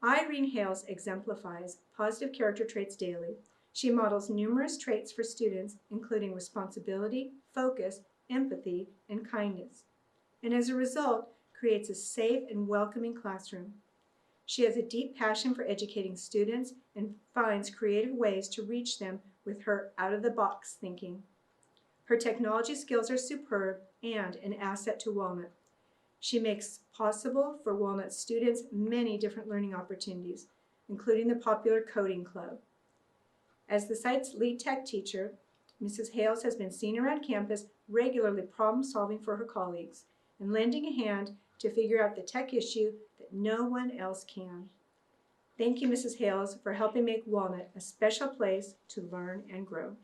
Irene Hales exemplifies positive character traits daily. She models numerous traits for students, including responsibility, focus, empathy, and kindness, and as a result, creates a safe and welcoming classroom. She has a deep passion for educating students and finds creative ways to reach them with her out-of-the-box thinking. Her technology skills are superb and an asset to Walnut. She makes possible for Walnut students many different learning opportunities, including the popular coding club. As the site's lead tech teacher, Mrs. Hales has been seen around campus regularly problem-solving for her colleagues and lending a hand to figure out the tech issue that no one else can. Thank you, Mrs. Hales, for helping make Walnut a special place to learn and grow.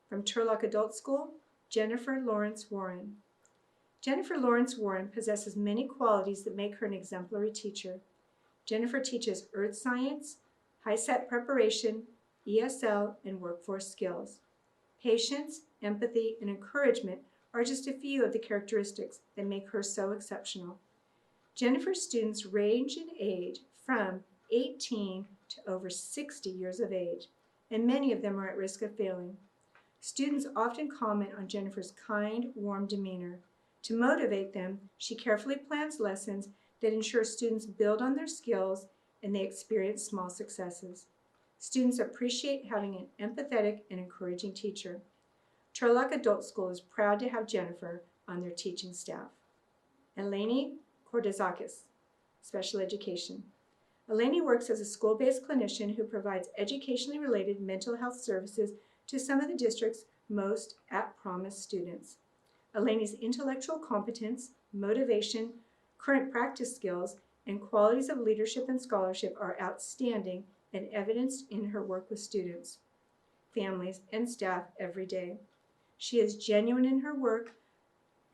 From Turlock Adult School, Jennifer Lawrence Warren. Jennifer Lawrence Warren possesses many qualities that make her an exemplary teacher. Jennifer teaches earth science, high-set preparation, ESL, and workforce skills. Patience, empathy, and encouragement are just a few of the characteristics that make her so exceptional. Jennifer's students range in age from 18 to over 60 years of age, and many of them are at risk of failing. Students often comment on Jennifer's kind, warm demeanor. To motivate them, she carefully plans lessons that ensure students build on their skills and they experience small successes. Students appreciate having an empathetic and encouraging teacher. Turlock Adult School is proud to have Jennifer on their teaching staff. Eleni Kordazakis, Special Education. Eleni works as a school-based clinician who provides educationally related mental health services to some of the district's most at-promise students. Eleni's intellectual competence, motivation, current practice skills, and qualities of leadership and scholarship are outstanding and evidenced in her work with students, families, and staff every day. She is genuine in her work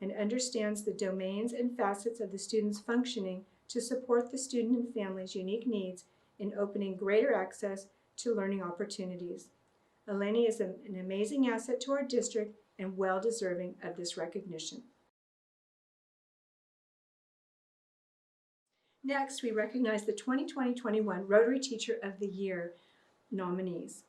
and understands the domains and facets of the student's functioning to support the student and family's unique needs in opening greater access to learning opportunities. Eleni is an amazing asset to our district and well deserving of this recognition. Next, we recognize the 2020-21 Rotary Teacher of the Year nominees.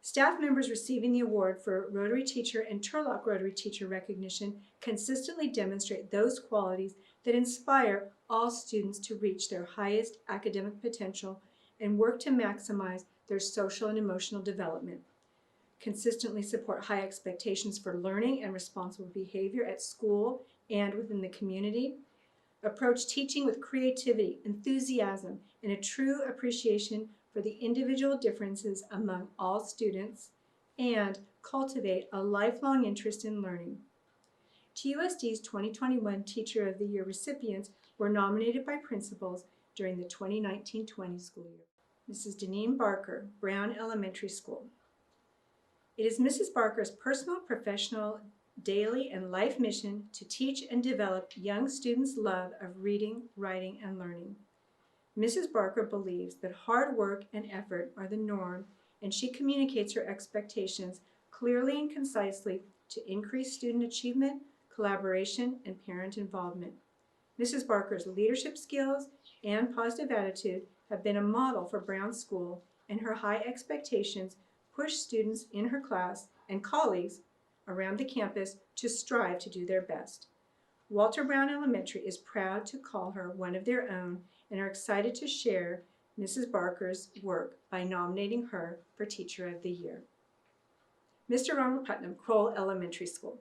Staff members receiving the award for Rotary Teacher and Turlock Rotary Teacher recognition consistently demonstrate those qualities that inspire all students to reach their highest academic potential and work to maximize their social and emotional development. Consistently support high expectations for learning and responsible behavior at school and within the community. Approach teaching with creativity, enthusiasm, and a true appreciation for the individual differences among all students, and cultivate a lifelong interest in learning. TUSD's 2021 Teacher of the Year recipients were nominated by principals during the 2019-20 school year. Mrs. Deneen Barker, Brown Elementary School. It is Mrs. Barker's personal, professional, daily, and life mission to teach and develop young students' love of reading, writing, and learning. Mrs. Barker believes that hard work and effort are the norm, and she communicates her expectations clearly and concisely to increase student achievement, collaboration, and parent involvement. Mrs. Barker's leadership skills and positive attitude have been a model for Brown School, and her high expectations push students in her class and colleagues around the campus to strive to do their best. Walter Brown Elementary is proud to call her one of their own and are excited to share Mrs. Barker's work by nominating her for Teacher of the Year. Mr. Ronald Putnam, Kroll Elementary School.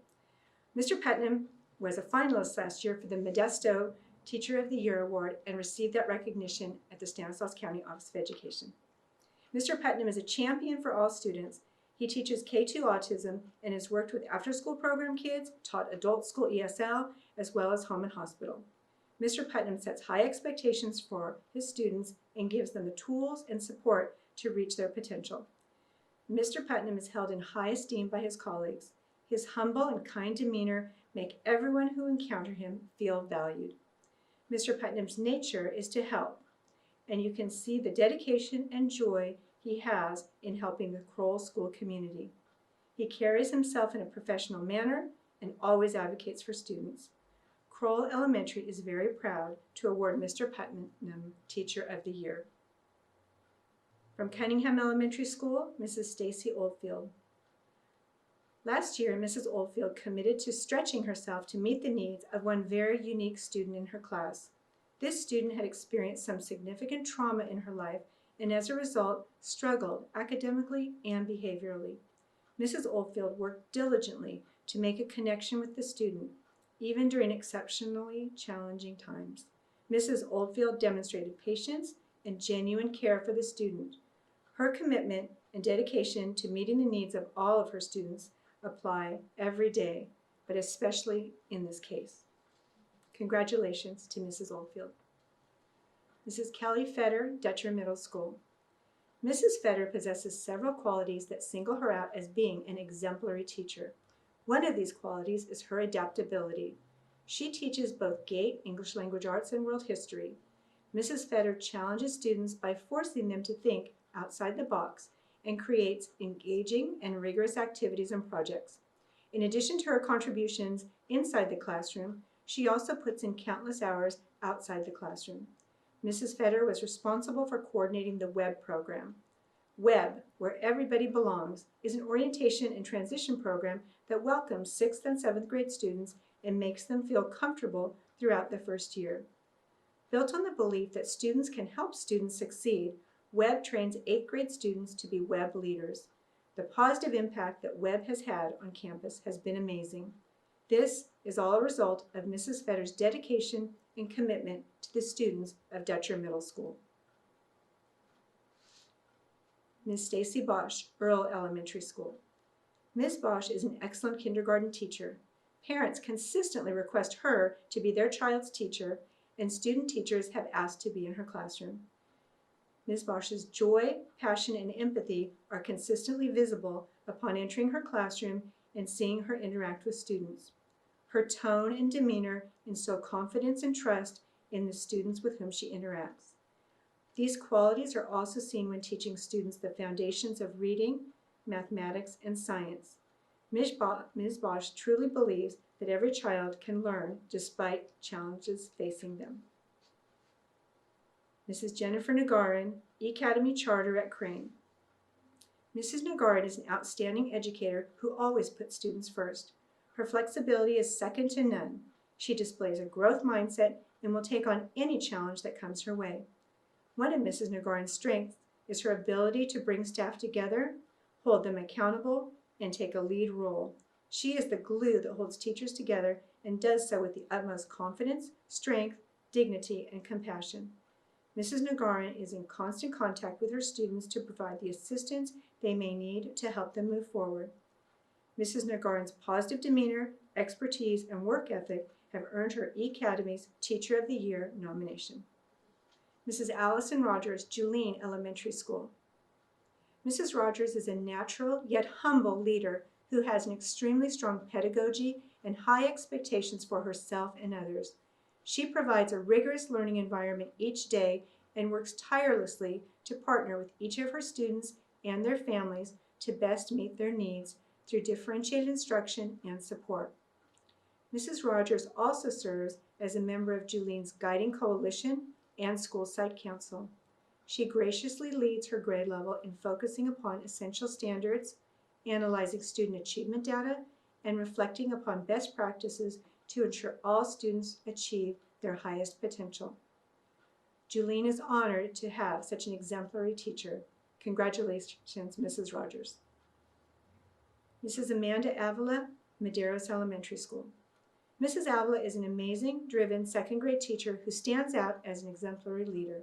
Mr. Putnam was a finalist last year for the Modesto Teacher of the Year Award and received that recognition at the Stanislaus County Office of Education. Mr. Putnam is a champion for all students. He teaches K-2 autism and has worked with after-school program kids, taught adult school ESL, as well as home and hospital. Mr. Putnam sets high expectations for his students and gives them the tools and support to reach their potential. Mr. Putnam is held in high esteem by his colleagues. His humble and kind demeanor make everyone who encounter him feel valued. Mr. Putnam's nature is to help, and you can see the dedication and joy he has in helping the Kroll School community. He carries himself in a professional manner and always advocates for students. Kroll Elementary is very proud to award Mr. Putnam Teacher of the Year. From Cunningham Elementary School, Mrs. Stacy Oldfield. Last year, Mrs. Oldfield committed to stretching herself to meet the needs of one very unique student in her class. This student had experienced some significant trauma in her life and as a result struggled academically and behaviorally. Mrs. Oldfield worked diligently to make a connection with the student, even during exceptionally challenging times. Mrs. Oldfield demonstrated patience and genuine care for the student. Her commitment and dedication to meeting the needs of all of her students apply every day, but especially in this case. Congratulations to Mrs. Oldfield. Mrs. Kelly Fetter, Dutcher Middle School. Mrs. Fetter possesses several qualities that single her out as being an exemplary teacher. One of these qualities is her adaptability. She teaches both GATE, English Language Arts, and World History. Mrs. Fetter challenges students by forcing them to think outside the box and creates engaging and rigorous activities and projects. In addition to her contributions inside the classroom, she also puts in countless hours outside the classroom. Mrs. Fetter was responsible for coordinating the WEB program. WEB, Where Everybody Belongs, is an orientation and transition program that welcomes 6th and 7th grade students and makes them feel comfortable throughout the first year. Built on the belief that students can help students succeed, WEB trains 8th grade students to be WEB leaders. The positive impact that WEB has had on campus has been amazing. This is all a result of Mrs. Fetter's dedication and commitment to the students of Dutcher Middle School. Ms. Stacy Bosch, Earl Elementary School. Ms. Bosch is an excellent kindergarten teacher. Parents consistently request her to be their child's teacher, and student teachers have asked to be in her classroom. Ms. Bosch's joy, passion, and empathy are consistently visible upon entering her classroom and seeing her interact with students. Her tone and demeanor instill confidence and trust in the students with whom she interacts. These qualities are also seen when teaching students the foundations of reading, mathematics, and science. Ms. Bosch truly believes that every child can learn despite challenges facing them. Mrs. Jennifer Nagarin, E-Academy Charter at Crane. Mrs. Nagarin is an outstanding educator who always puts students first. Her flexibility is second to none. She displays a growth mindset and will take on any challenge that comes her way. One of Mrs. Nagarin's strengths is her ability to bring staff together, hold them accountable, and take a lead role. She is the glue that holds teachers together and does so with the utmost confidence, strength, dignity, and compassion. Mrs. Nagarin is in constant contact with her students to provide the assistance they may need to help them move forward. Mrs. Nagarin's positive demeanor, expertise, and work ethic have earned her E-Academy's Teacher of the Year nomination. Mrs. Allison Rogers, Julene Elementary School. Mrs. Rogers is a natural yet humble leader who has an extremely strong pedagogy and high expectations for herself and others. She provides a rigorous learning environment each day and works tirelessly to partner with each of her students and their families to best meet their needs through differentiated instruction and support. Mrs. Rogers also serves as a member of Julene's Guiding Coalition and School Site Council. She graciously leads her grade level in focusing upon essential standards, analyzing student achievement data, and reflecting upon best practices to ensure all students achieve their highest potential. Julene is honored to have such an exemplary teacher. Congratulations, Mrs. Rogers. Mrs. Amanda Avila, Maderos Elementary School. Mrs. Avila is an amazing, driven second grade teacher who stands out as an exemplary leader.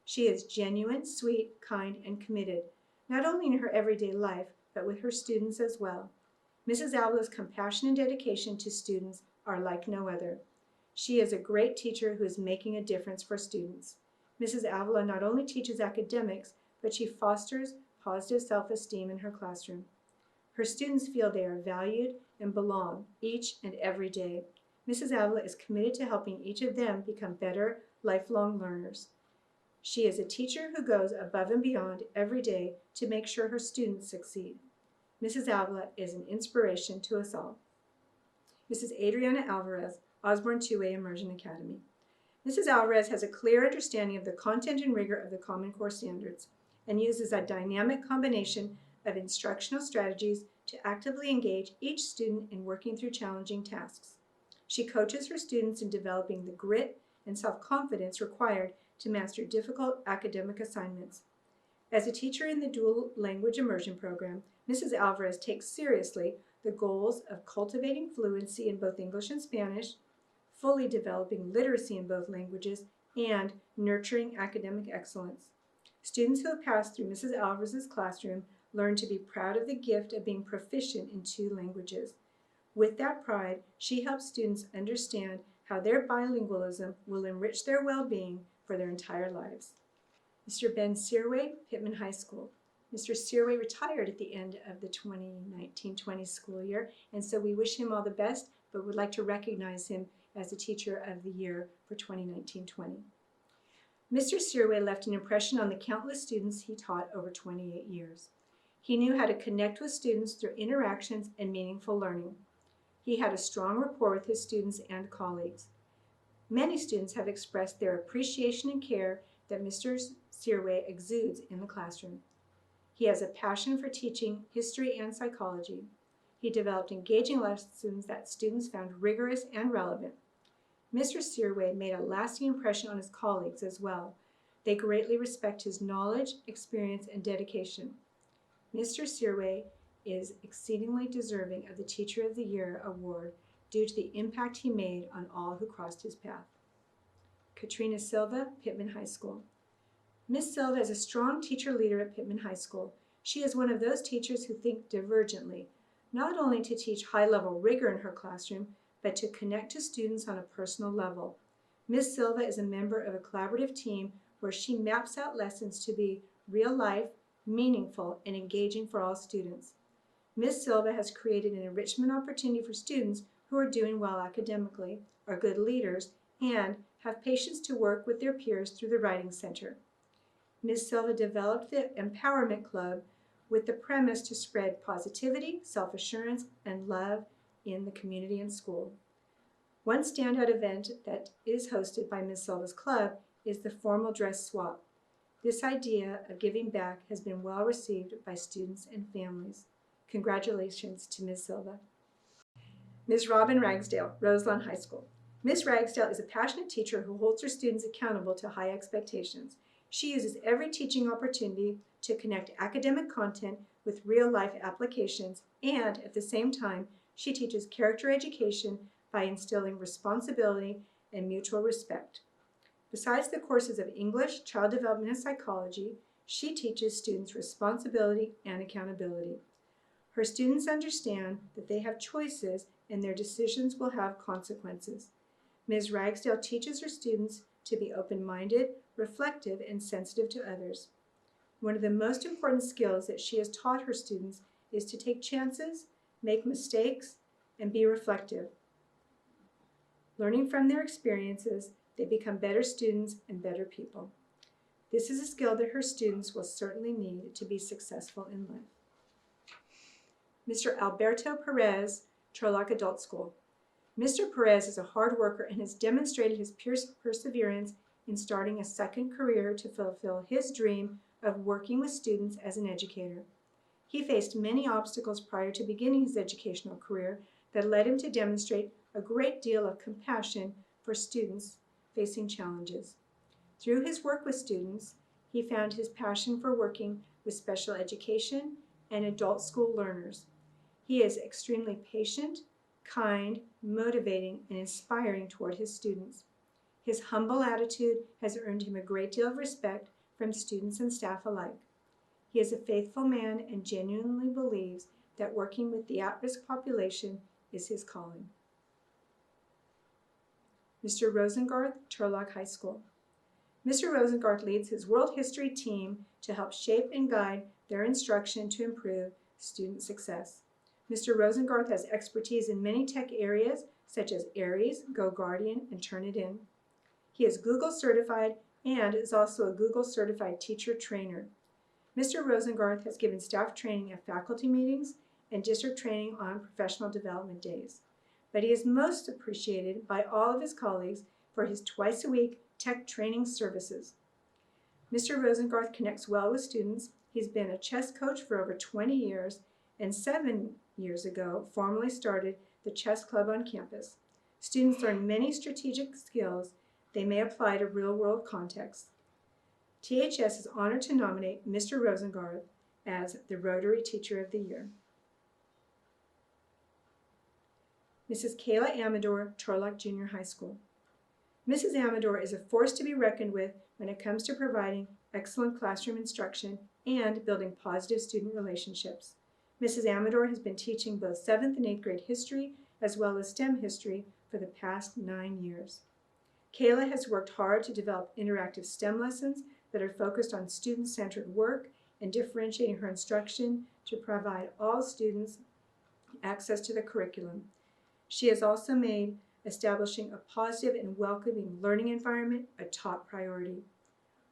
She is genuine, sweet, kind, and committed, not only in her everyday life, but with her students as well. Mrs. Avila's compassion and dedication to students are like no other. She is a great teacher who is making a difference for students. Mrs. Avila not only teaches academics, but she fosters positive self-esteem in her classroom. Her students feel they are valued and belong each and every day. Mrs. Avila is committed to helping each of them become better, lifelong learners. She is a teacher who goes above and beyond every day to make sure her students succeed. Mrs. Avila is an inspiration to us all. Mrs. Adriana Alvarez, Osborne 2A Immersion Academy. Mrs. Alvarez has a clear understanding of the content and rigor of the Common Core standards and uses a dynamic combination of instructional strategies to actively engage each student in working through challenging tasks. She coaches her students in developing the grit and self-confidence required to master difficult academic assignments. As a teacher in the dual language immersion program, Mrs. Alvarez takes seriously the goals of cultivating fluency in both English and Spanish, fully developing literacy in both languages, and nurturing academic excellence. Students who have passed through Mrs. Alvarez's classroom learn to be proud of the gift of being proficient in 2 languages. With that pride, she helps students understand how their bilingualism will enrich their well-being for their entire lives. Mr. Ben Searway, Pittman High School. Mr. Searway retired at the end of the 2019-20 school year, and so we wish him all the best, but would like to recognize him as the Teacher of the Year for 2019-20. Mr. Searway left an impression on the countless students he taught over 28 years. He knew how to connect with students through interactions and meaningful learning. He had a strong rapport with his students and colleagues. Many students have expressed their appreciation and care that Mr. Searway exudes in the classroom. He has a passion for teaching history and psychology. He developed engaging lessons that students found rigorous and relevant. Mr. Searway made a lasting impression on his colleagues as well. They greatly respect his knowledge, experience, and dedication. Mr. Searway is exceedingly deserving of the Teacher of the Year award due to the impact he made on all who crossed his path. Katrina Silva, Pittman High School. Ms. Silva is a strong teacher leader at Pittman High School. She is one of those teachers who think divergently, not only to teach high-level rigor in her classroom, but to connect to students on a personal level. Ms. Silva is a member of a collaborative team where she maps out lessons to be real-life, meaningful, and engaging for all students. Ms. Silva has created an enrichment opportunity for students who are doing well academically, are good leaders, and have patience to work with their peers through the Writing Center. Ms. Silva developed the Empowerment Club with the premise to spread positivity, self-assurance, and love in the community and school. One standout event that is hosted by Ms. Silva's club is the formal dress swap. This idea of giving back has been well received by students and families. Congratulations to Ms. Silva. Ms. Robin Ragsdale, Roselawn High School. Ms. Ragsdale is a passionate teacher who holds her students accountable to high expectations. She uses every teaching opportunity to connect academic content with real-life applications, and at the same time, she teaches character education by instilling responsibility and mutual respect. Besides the courses of English, child development, and psychology, she teaches students responsibility and accountability. Her students understand that they have choices and their decisions will have consequences. Ms. Ragsdale teaches her students to be open-minded, reflective, and sensitive to others. One of the most important skills that she has taught her students is to take chances, make mistakes, and be reflective. Learning from their experiences, they become better students and better people. This is a skill that her students will certainly need to be successful in life. Mr. Alberto Perez, Turlock Adult School. Mr. Perez is a hard worker and has demonstrated his perseverance in starting a second career to fulfill his dream of working with students as an educator. He faced many obstacles prior to beginning his educational career that led him to demonstrate a great deal of compassion for students facing challenges. Through his work with students, he found his passion for working with special education and adult school learners. He is extremely patient, kind, motivating, and inspiring toward his students. His humble attitude has earned him a great deal of respect from students and staff alike. He is a faithful man and genuinely believes that working with the at-risk population is his calling. Mr. Rosengarth, Turlock High School. Mr. Rosengarth leads his world history team to help shape and guide their instruction to improve student success. Mr. Rosengarth has expertise in many tech areas such as Aries, GoGuardian, and Turnitin. He is Google certified and is also a Google certified teacher trainer. Mr. Rosengarth has given staff training at faculty meetings and district training on professional development days. But he is most appreciated by all of his colleagues for his twice-a-week tech training services. Mr. Rosengarth connects well with students. He's been a chess coach for over 20 years and 7 years ago formally started the chess club on campus. Students learn many strategic skills they may apply to real-world contexts. THS is honored to nominate Mr. Rosengarth as the Rotary Teacher of the Year. Mrs. Kayla Amador, Turlock Junior High School. Mrs. Amador is a force to be reckoned with when it comes to providing excellent classroom instruction and building positive student relationships. Mrs. Amador has been teaching both 7th and 8th grade history as well as STEM history for the past 9 years. Kayla has worked hard to develop interactive STEM lessons that are focused on student-centered work and differentiating her instruction to provide all students access to the curriculum. She has also made establishing a positive and welcoming learning environment a top priority.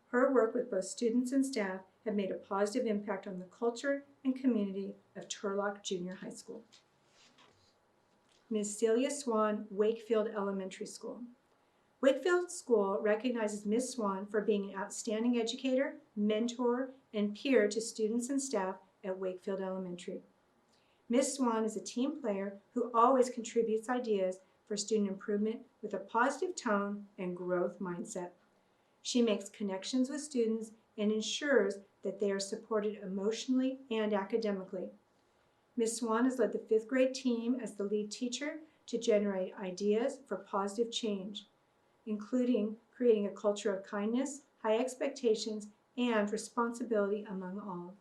Her work with both students and staff have made a positive impact on the culture and community of Turlock Junior High School. Ms. Celia Swan, Wakefield Elementary School. Wakefield School recognizes Ms. Swan for being an outstanding educator, mentor, and peer to students and staff at Wakefield Elementary. Ms. Swan is a team player who always contributes ideas for student improvement with a positive tone and growth mindset. She makes connections with students and ensures that they are supported emotionally and academically. Ms. Swan has led the 5th grade team as the lead teacher to generate ideas for positive change, including creating a culture of kindness, high expectations, and responsibility among all.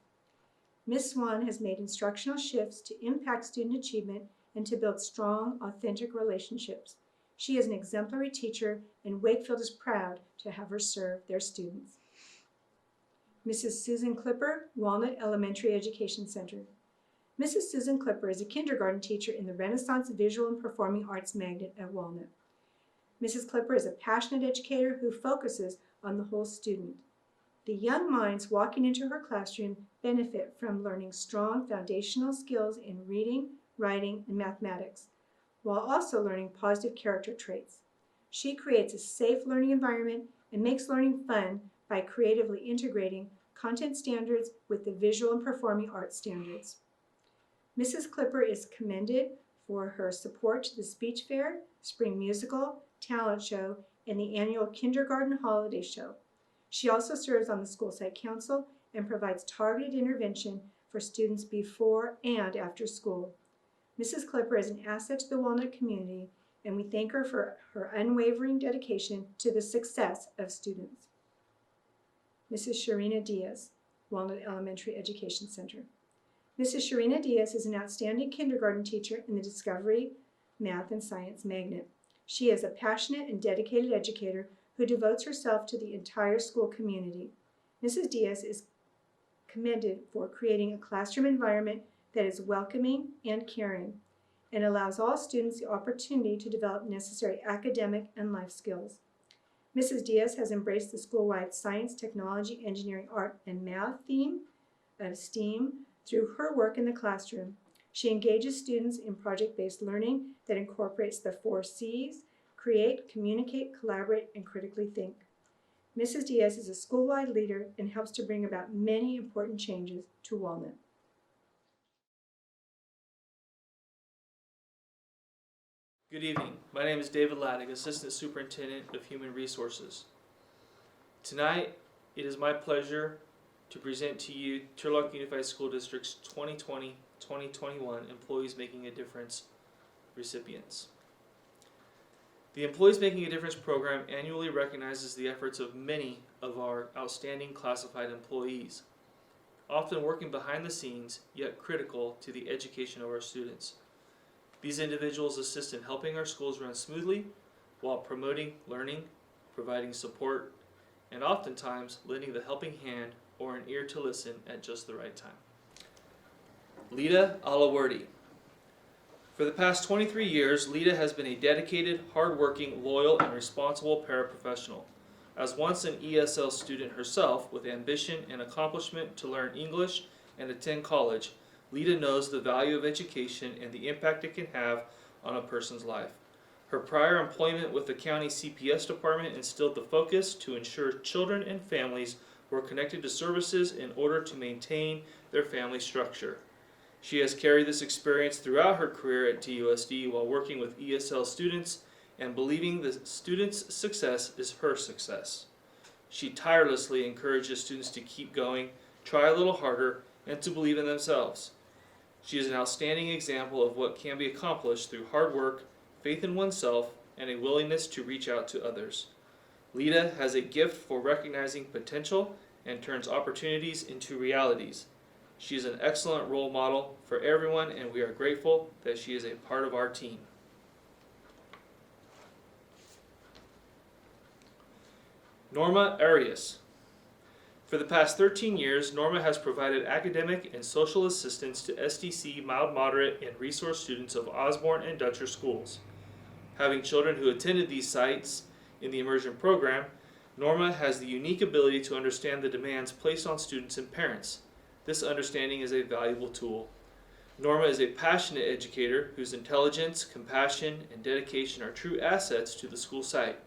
Ms. Swan has made instructional shifts to impact student achievement and to build strong, authentic relationships. She is an exemplary teacher, and Wakefield is proud to have her serve their students. Mrs. Susan Clipper, Walnut Elementary Education Center. Mrs. Susan Clipper is a kindergarten teacher in the Renaissance Visual and Performing Arts Magnet at Walnut. Mrs. Clipper is a passionate educator who focuses on the whole student. The young minds walking into her classroom benefit from learning strong foundational skills in reading, writing, and mathematics, while also learning positive character traits. She creates a safe learning environment and makes learning fun by creatively integrating content standards with the visual and performing arts standards. Mrs. Clipper is commended for her support to the speech fair, spring musical, talent show, and the annual kindergarten holiday show. She also serves on the school site council and provides targeted intervention for students before and after school. Mrs. Clipper is an asset to the Walnut community, and we thank her for her unwavering dedication to the success of students. Mrs. Sharina Diaz, Walnut Elementary Education Center. Mrs. Sharina Diaz is an outstanding kindergarten teacher in the Discovery Math and Science Magnet. She is a passionate and dedicated educator who devotes herself to the entire school community. Mrs. Diaz is commended for creating a classroom environment that is welcoming and caring and allows all students the opportunity to develop necessary academic and life skills. Mrs. Diaz has embraced the school-wide science, technology, engineering, art, and math theme of STEAM through her work in the classroom. She engages students in project-based learning that incorporates the 4 C's: create, communicate, collaborate, and critically think. Mrs. Diaz is a school-wide leader and helps to bring about many important changes to Walnut. Good evening. My name is David Laddick, Assistant Superintendent of Human Resources. Tonight, it is my pleasure to present to you Turlock Unified School District's 2020-2021 Employees Making a Difference recipients. The Employees Making a Difference program annually recognizes the efforts of many of our outstanding classified employees, often working behind the scenes, yet critical to the education of our students. These individuals assist in helping our schools run smoothly while promoting learning, providing support, and oftentimes lending the helping hand or an ear to listen at just the right time. Lita Alawardi. For the past 23 years, Lita has been a dedicated, hardworking, loyal, and responsible paraprofessional. As once an ESL student herself with ambition and accomplishment to learn English and attend college, Lita knows the value of education and the impact it can have on a person's life. Her prior employment with the county CPS department instilled the focus to ensure children and families were connected to services in order to maintain their family structure. She has carried this experience throughout her career at TUSD while working with ESL students and believing the students' success is her success. She tirelessly encourages students to keep going, try a little harder, and to believe in themselves. She is an outstanding example of what can be accomplished through hard work, faith in oneself, and a willingness to reach out to others. Lita has a gift for recognizing potential and turns opportunities into realities. She is an excellent role model for everyone, and we are grateful that she is a part of our team. Norma Arias. For the past 13 years, Norma has provided academic and social assistance to SDC mild, moderate, and resource students of Osborne and Dutcher schools. Having children who attended these sites in the immersion program, Norma has the unique ability to understand the demands placed on students and parents. This understanding is a valuable tool. Norma is a passionate educator whose intelligence, compassion, and dedication are true assets to the school site.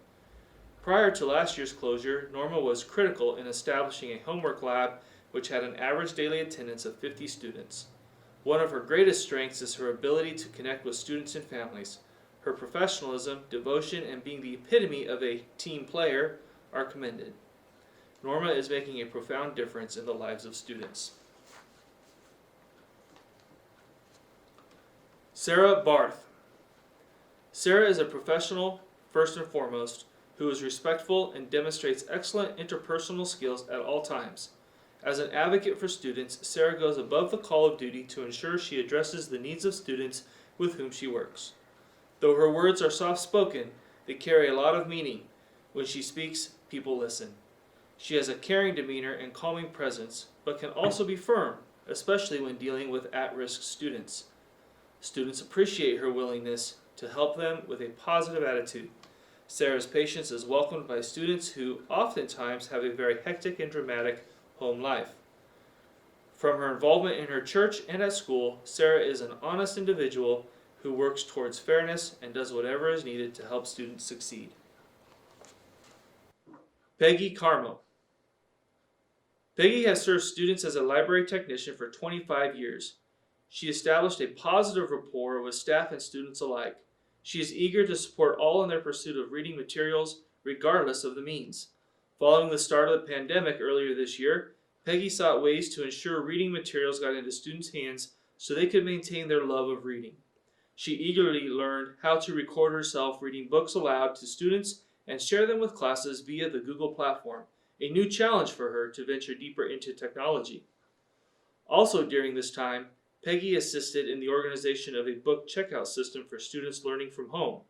Prior to last year's closure, Norma was critical in establishing a homework lab which had an average daily attendance of 50 students. One of her greatest strengths is her ability to connect with students and families. Her professionalism, devotion, and being the epitome of a team player are commended. Norma is making a profound difference in the lives of students. Sarah Barth. Sarah is a professional, first and foremost, who is respectful and demonstrates excellent interpersonal skills at all times. As an advocate for students, Sarah goes above the call of duty to ensure she addresses the needs of students with whom she works. Though her words are soft-spoken, they carry a lot of meaning. When she speaks, people listen. She has a caring demeanor and calming presence, but can also be firm, especially when dealing with at-risk students. Students appreciate her willingness to help them with a positive attitude. Sarah's patience is welcomed by students who oftentimes have a very hectic and dramatic home life. From her involvement in her church and at school, Sarah is an honest individual who works towards fairness and does whatever is needed to help students succeed. Peggy Carmo. Peggy has served students as a library technician for 25 years. She established a positive rapport with staff and students alike. She is eager to support all in their pursuit of reading materials, regardless of the means. Following the start of the pandemic earlier this year, Peggy sought ways to ensure reading materials got into students' hands so they could maintain their love of reading. She eagerly learned how to record herself reading books aloud to students and share them with classes via the Google platform, a new challenge for her to venture deeper into technology. Also during this time, Peggy assisted in the organization of a book checkout system for students learning from home.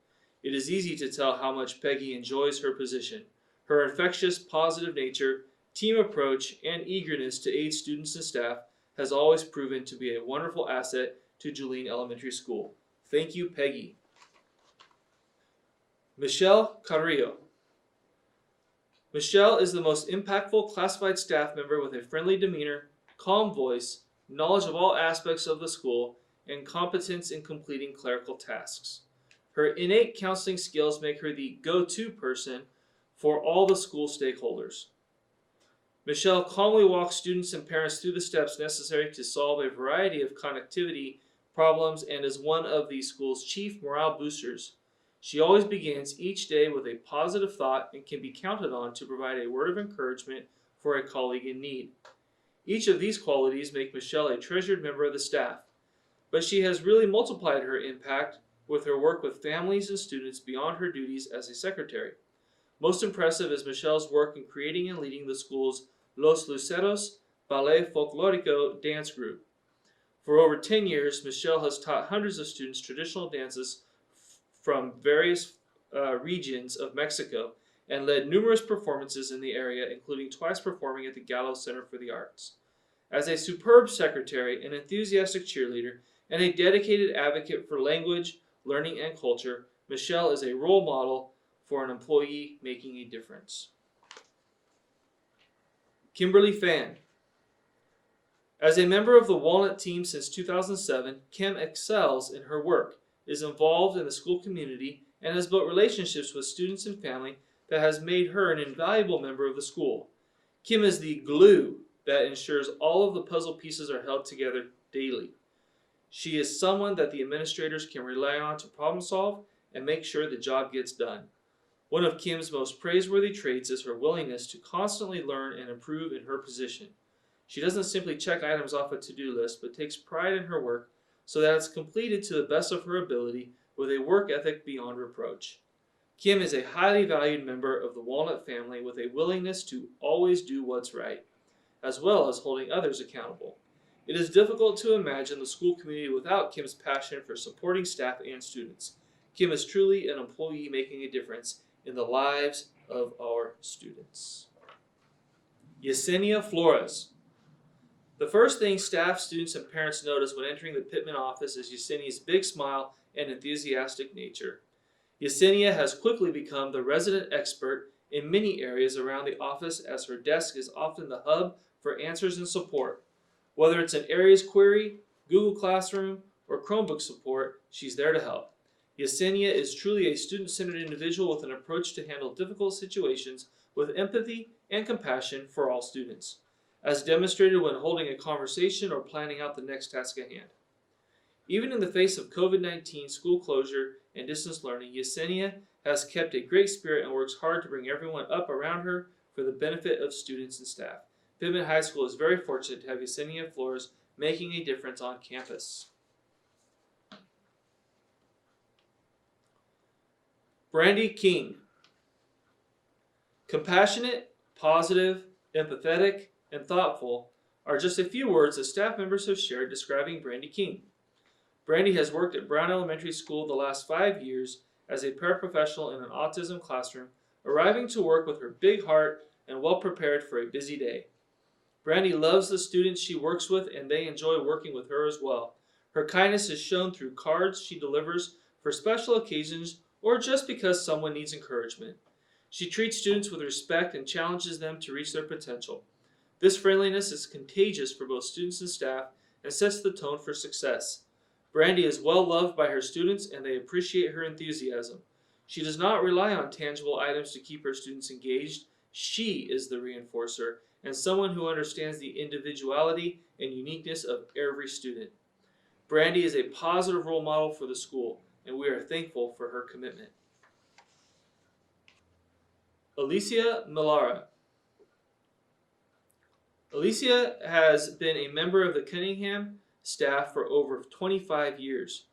It is easy to tell how much Peggy enjoys her position. Her infectious, positive nature, team approach, and eagerness to aid students and staff has always proven to be a wonderful asset to Julene Elementary School. Thank you, Peggy. Michelle Carrillo. Michelle is the most impactful classified staff member with a friendly demeanor, calm voice, knowledge of all aspects of the school, and competence in completing clerical tasks. Her innate counseling skills make her the go-to person for all the school stakeholders. Michelle calmly walks students and parents through the steps necessary to solve a variety of connectivity problems and is one of the school's chief morale boosters. She always begins each day with a positive thought and can be counted on to provide a word of encouragement for a colleague in need. Each of these qualities make Michelle a treasured member of the staff, but she has really multiplied her impact with her work with families and students beyond her duties as a secretary. Most impressive is Michelle's work in creating and leading the school's Los Luceros Ballet Folklorico dance group. For over 10 years, Michelle has taught hundreds of students traditional dances from various regions of Mexico and led numerous performances in the area, including twice performing at the Gallo Center for the Arts. As a superb secretary, an enthusiastic cheerleader, and a dedicated advocate for language, learning, and culture, Michelle is a role model for an employee making a difference. Kimberly Fan. As a member of the Walnut team since 2007, Kim excels in her work, is involved in the school community, and has built relationships with students and family that has made her an invaluable member of the school. Kim is the glue that ensures all of the puzzle pieces are held together daily. She is someone that the administrators can rely on to problem solve and make sure the job gets done. One of Kim's most praiseworthy traits is her willingness to constantly learn and improve in her position. She doesn't simply check items off a to-do list, but takes pride in her work so that it's completed to the best of her ability with a work ethic beyond reproach. Kim is a highly valued member of the Walnut family with a willingness to always do what's right, as well as holding others accountable. It is difficult to imagine the school community without Kim's passion for supporting staff and students. Kim is truly an employee making a difference in the lives of our students. Yesenia Flores. The first thing staff, students, and parents notice when entering the Pittman office is Yesenia's big smile and enthusiastic nature. Yesenia has quickly become the resident expert in many areas around the office, as her desk is often the hub for answers and support. Whether it's an Aries query, Google Classroom, or Chromebook support, she's there to help. Yesenia is truly a student-centered individual with an approach to handle difficult situations with empathy and compassion for all students, as demonstrated when holding a conversation or planning out the next task at hand. Even in the face of COVID-19, school closure, and distance learning, Yesenia has kept a great spirit and works hard to bring everyone up around her for the benefit of students and staff. Pittman High School is very fortunate to have Yesenia Flores making a difference on campus. Brandy King. Compassionate, positive, empathetic, and thoughtful are just a few words that staff members have shared describing Brandy King. Brandy has worked at Brown Elementary School the last 5 years as a paraprofessional in an autism classroom, arriving to work with her big heart and well prepared for a busy day. Brandy loves the students she works with, and they enjoy working with her as well. Her kindness is shown through cards she delivers for special occasions or just because someone needs encouragement. She treats students with respect and challenges them to reach their potential. This friendliness is contagious for both students and staff and sets the tone for success. Brandy is well loved by her students, and they appreciate her enthusiasm. She does not rely on tangible items to keep her students engaged. She is the reinforcer and someone who understands the individuality and uniqueness of every student. Brandy is a positive role model for the school, and we are thankful for her commitment. Alicia Millara. Alicia has been a member of the Cunningham staff for over 25 years.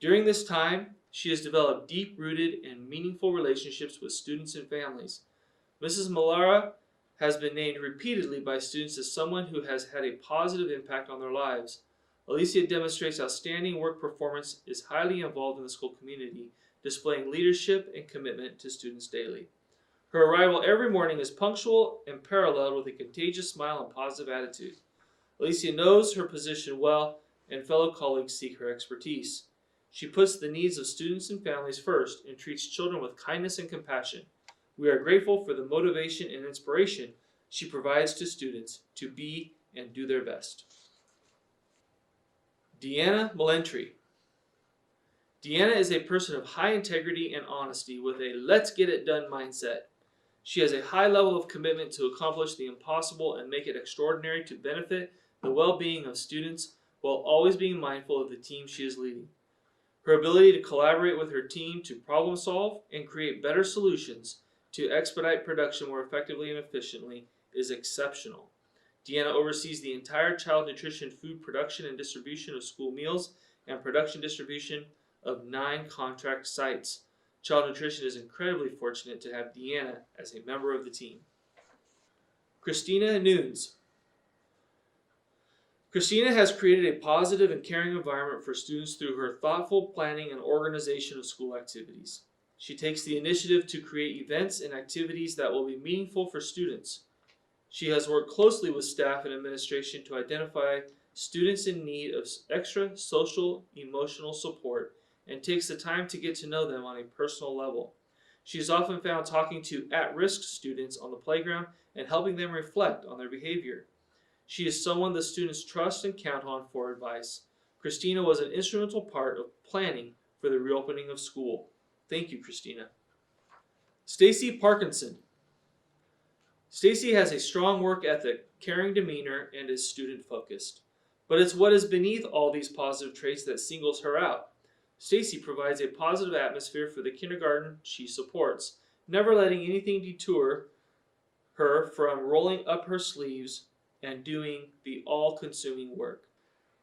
During this time, she has developed deep-rooted and meaningful relationships with students and families. Mrs. Millara has been named repeatedly by students as someone who has had a positive impact on their lives. Alicia demonstrates outstanding work performance, is highly involved in the school community, displaying leadership and commitment to students daily. Her arrival every morning is punctual and paralleled with a contagious smile and positive attitude. Alicia knows her position well, and fellow colleagues seek her expertise. She puts the needs of students and families first and treats children with kindness and compassion. We are grateful for the motivation and inspiration she provides to students to be and do their best. Deanna Malentry. Deanna is a person of high integrity and honesty with a let's get it done mindset. She has a high level of commitment to accomplish the impossible and make it extraordinary to benefit the well-being of students while always being mindful of the team she is leading. Her ability to collaborate with her team to problem solve and create better solutions to expedite production more effectively and efficiently is exceptional. Deanna oversees the entire child nutrition food production and distribution of school meals and production distribution of 9 contract sites. Child Nutrition is incredibly fortunate to have Deanna as a member of the team. Christina Nunes. Christina has created a positive and caring environment for students through her thoughtful planning and organization of school activities. She takes the initiative to create events and activities that will be meaningful for students. She has worked closely with staff and administration to identify students in need of extra social, emotional support and takes the time to get to know them on a personal level. She is often found talking to at-risk students on the playground and helping them reflect on their behavior. She is someone the students trust and count on for advice. Christina was an instrumental part of planning for the reopening of school. Thank you, Christina. Stacy Parkinson. Stacy has a strong work ethic, caring demeanor, and is student-focused. But it's what is beneath all these positive traits that singles her out. Stacy provides a positive atmosphere for the kindergarten she supports, never letting anything detour her from rolling up her sleeves and doing the all-consuming work.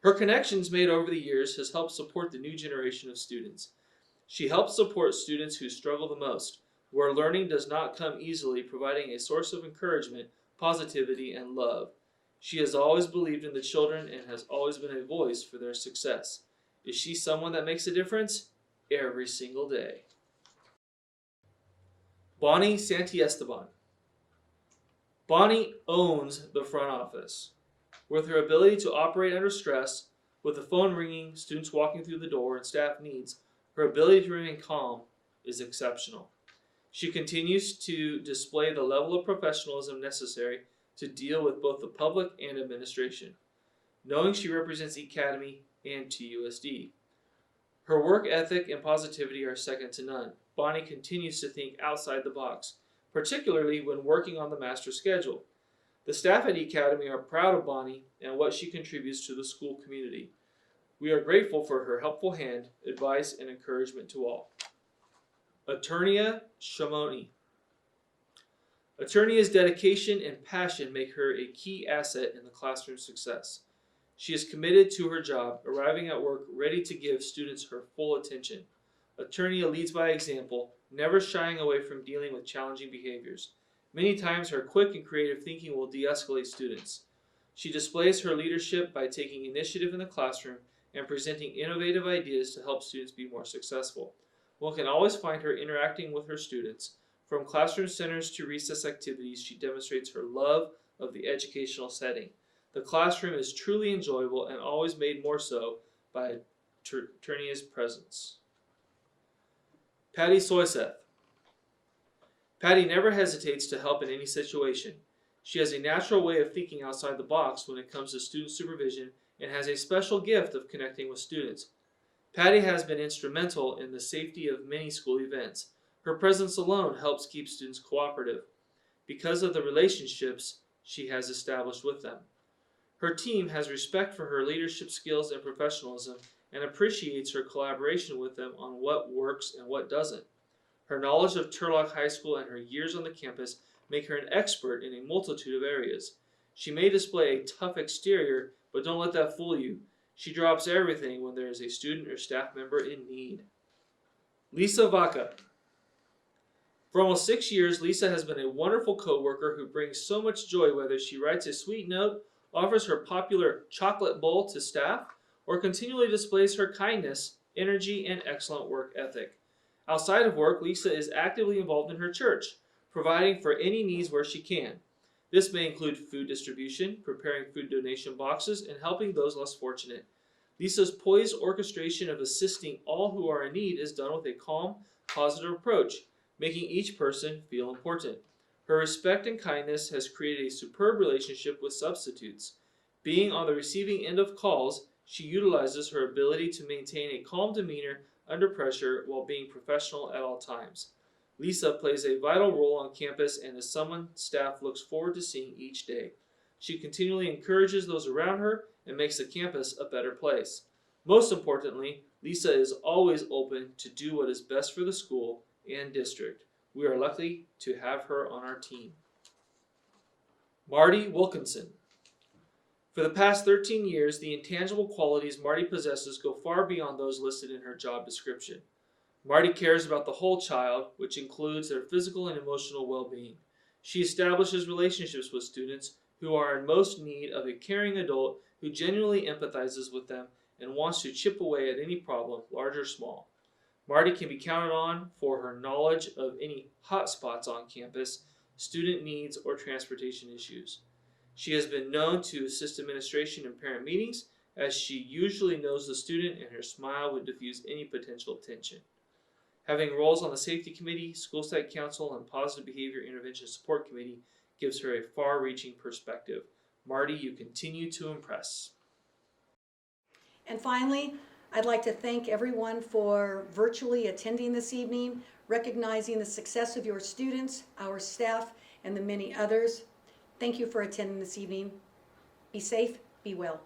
Her connections made over the years has helped support the new generation of students. She helps support students who struggle the most, where learning does not come easily, providing a source of encouragement, positivity, and love. She has always believed in the children and has always been a voice for their success. Is she someone that makes a difference? Every single day. Bonnie Santiesteban. Bonnie owns the front office. With her ability to operate under stress, with the phone ringing, students walking through the door, and staff needs, her ability to remain calm is exceptional. She continues to display the level of professionalism necessary to deal with both the public and administration, knowing she represents the Academy and TUSD. Her work ethic and positivity are second to none. Bonnie continues to think outside the box, particularly when working on the master schedule. The staff at Academy are proud of Bonnie and what she contributes to the school community. We are grateful for her helpful hand, advice, and encouragement to all. Eternia Shamoni. Eternia's dedication and passion make her a key asset in the classroom success. She is committed to her job, arriving at work ready to give students her full attention. Eternia leads by example, never shying away from dealing with challenging behaviors. Many times her quick and creative thinking will de-escalate students. She displays her leadership by taking initiative in the classroom and presenting innovative ideas to help students be more successful. One can always find her interacting with her students. From classroom centers to recess activities, she demonstrates her love of the educational setting. The classroom is truly enjoyable and always made more so by Eternia's presence. Patty Soyseth. Patty never hesitates to help in any situation. She has a natural way of thinking outside the box when it comes to student supervision and has a special gift of connecting with students. Patty has been instrumental in the safety of many school events. Her presence alone helps keep students cooperative because of the relationships she has established with them. Her team has respect for her leadership skills and professionalism and appreciates her collaboration with them on what works and what doesn't. Her knowledge of Turlock High School and her years on the campus make her an expert in a multitude of areas. She may display a tough exterior, but don't let that fool you. She drops everything when there is a student or staff member in need. Lisa Vaca. For almost 6 years, Lisa has been a wonderful co-worker who brings so much joy whether she writes a sweet note, offers her popular chocolate bowl to staff, or continually displays her kindness, energy, and excellent work ethic. Outside of work, Lisa is actively involved in her church. providing for any needs where she can. This may include food distribution, preparing food donation boxes, and helping those less fortunate. Lisa's poised orchestration of assisting all who are in need is done with a calm, positive approach, making each person feel important. Her respect and kindness has created a superb relationship with substitutes. Being on the receiving end of calls, she utilizes her ability to maintain a calm demeanor under pressure while being professional at all times. Lisa plays a vital role on campus and is someone staff looks forward to seeing each day. She continually encourages those around her and makes the campus a better place. Most importantly, Lisa is always open to do what is best for the school and district. We are lucky to have her on our team. Marty Wilkinson. For the past 13 years, the intangible qualities Marty possesses go far beyond those listed in her job description. Marty cares about the whole child, which includes their physical and emotional well-being. She establishes relationships with students who are in most need of a caring adult who genuinely empathizes with them and wants to chip away at any problem, large or small. Marty can be counted on for her knowledge of any hot spots on campus, student needs, or transportation issues. She has been known to assist administration in parent meetings, as she usually knows the student and her smile would diffuse any potential tension. Having roles on the Safety Committee, School Site Council, and Positive Behavior Intervention Support Committee gives her a far-reaching perspective. Marty, you continue to impress. And finally, I'd like to thank everyone for virtually attending this evening, recognizing the success of your students, our staff, and the many others. Thank you for attending this evening. Be safe, be well.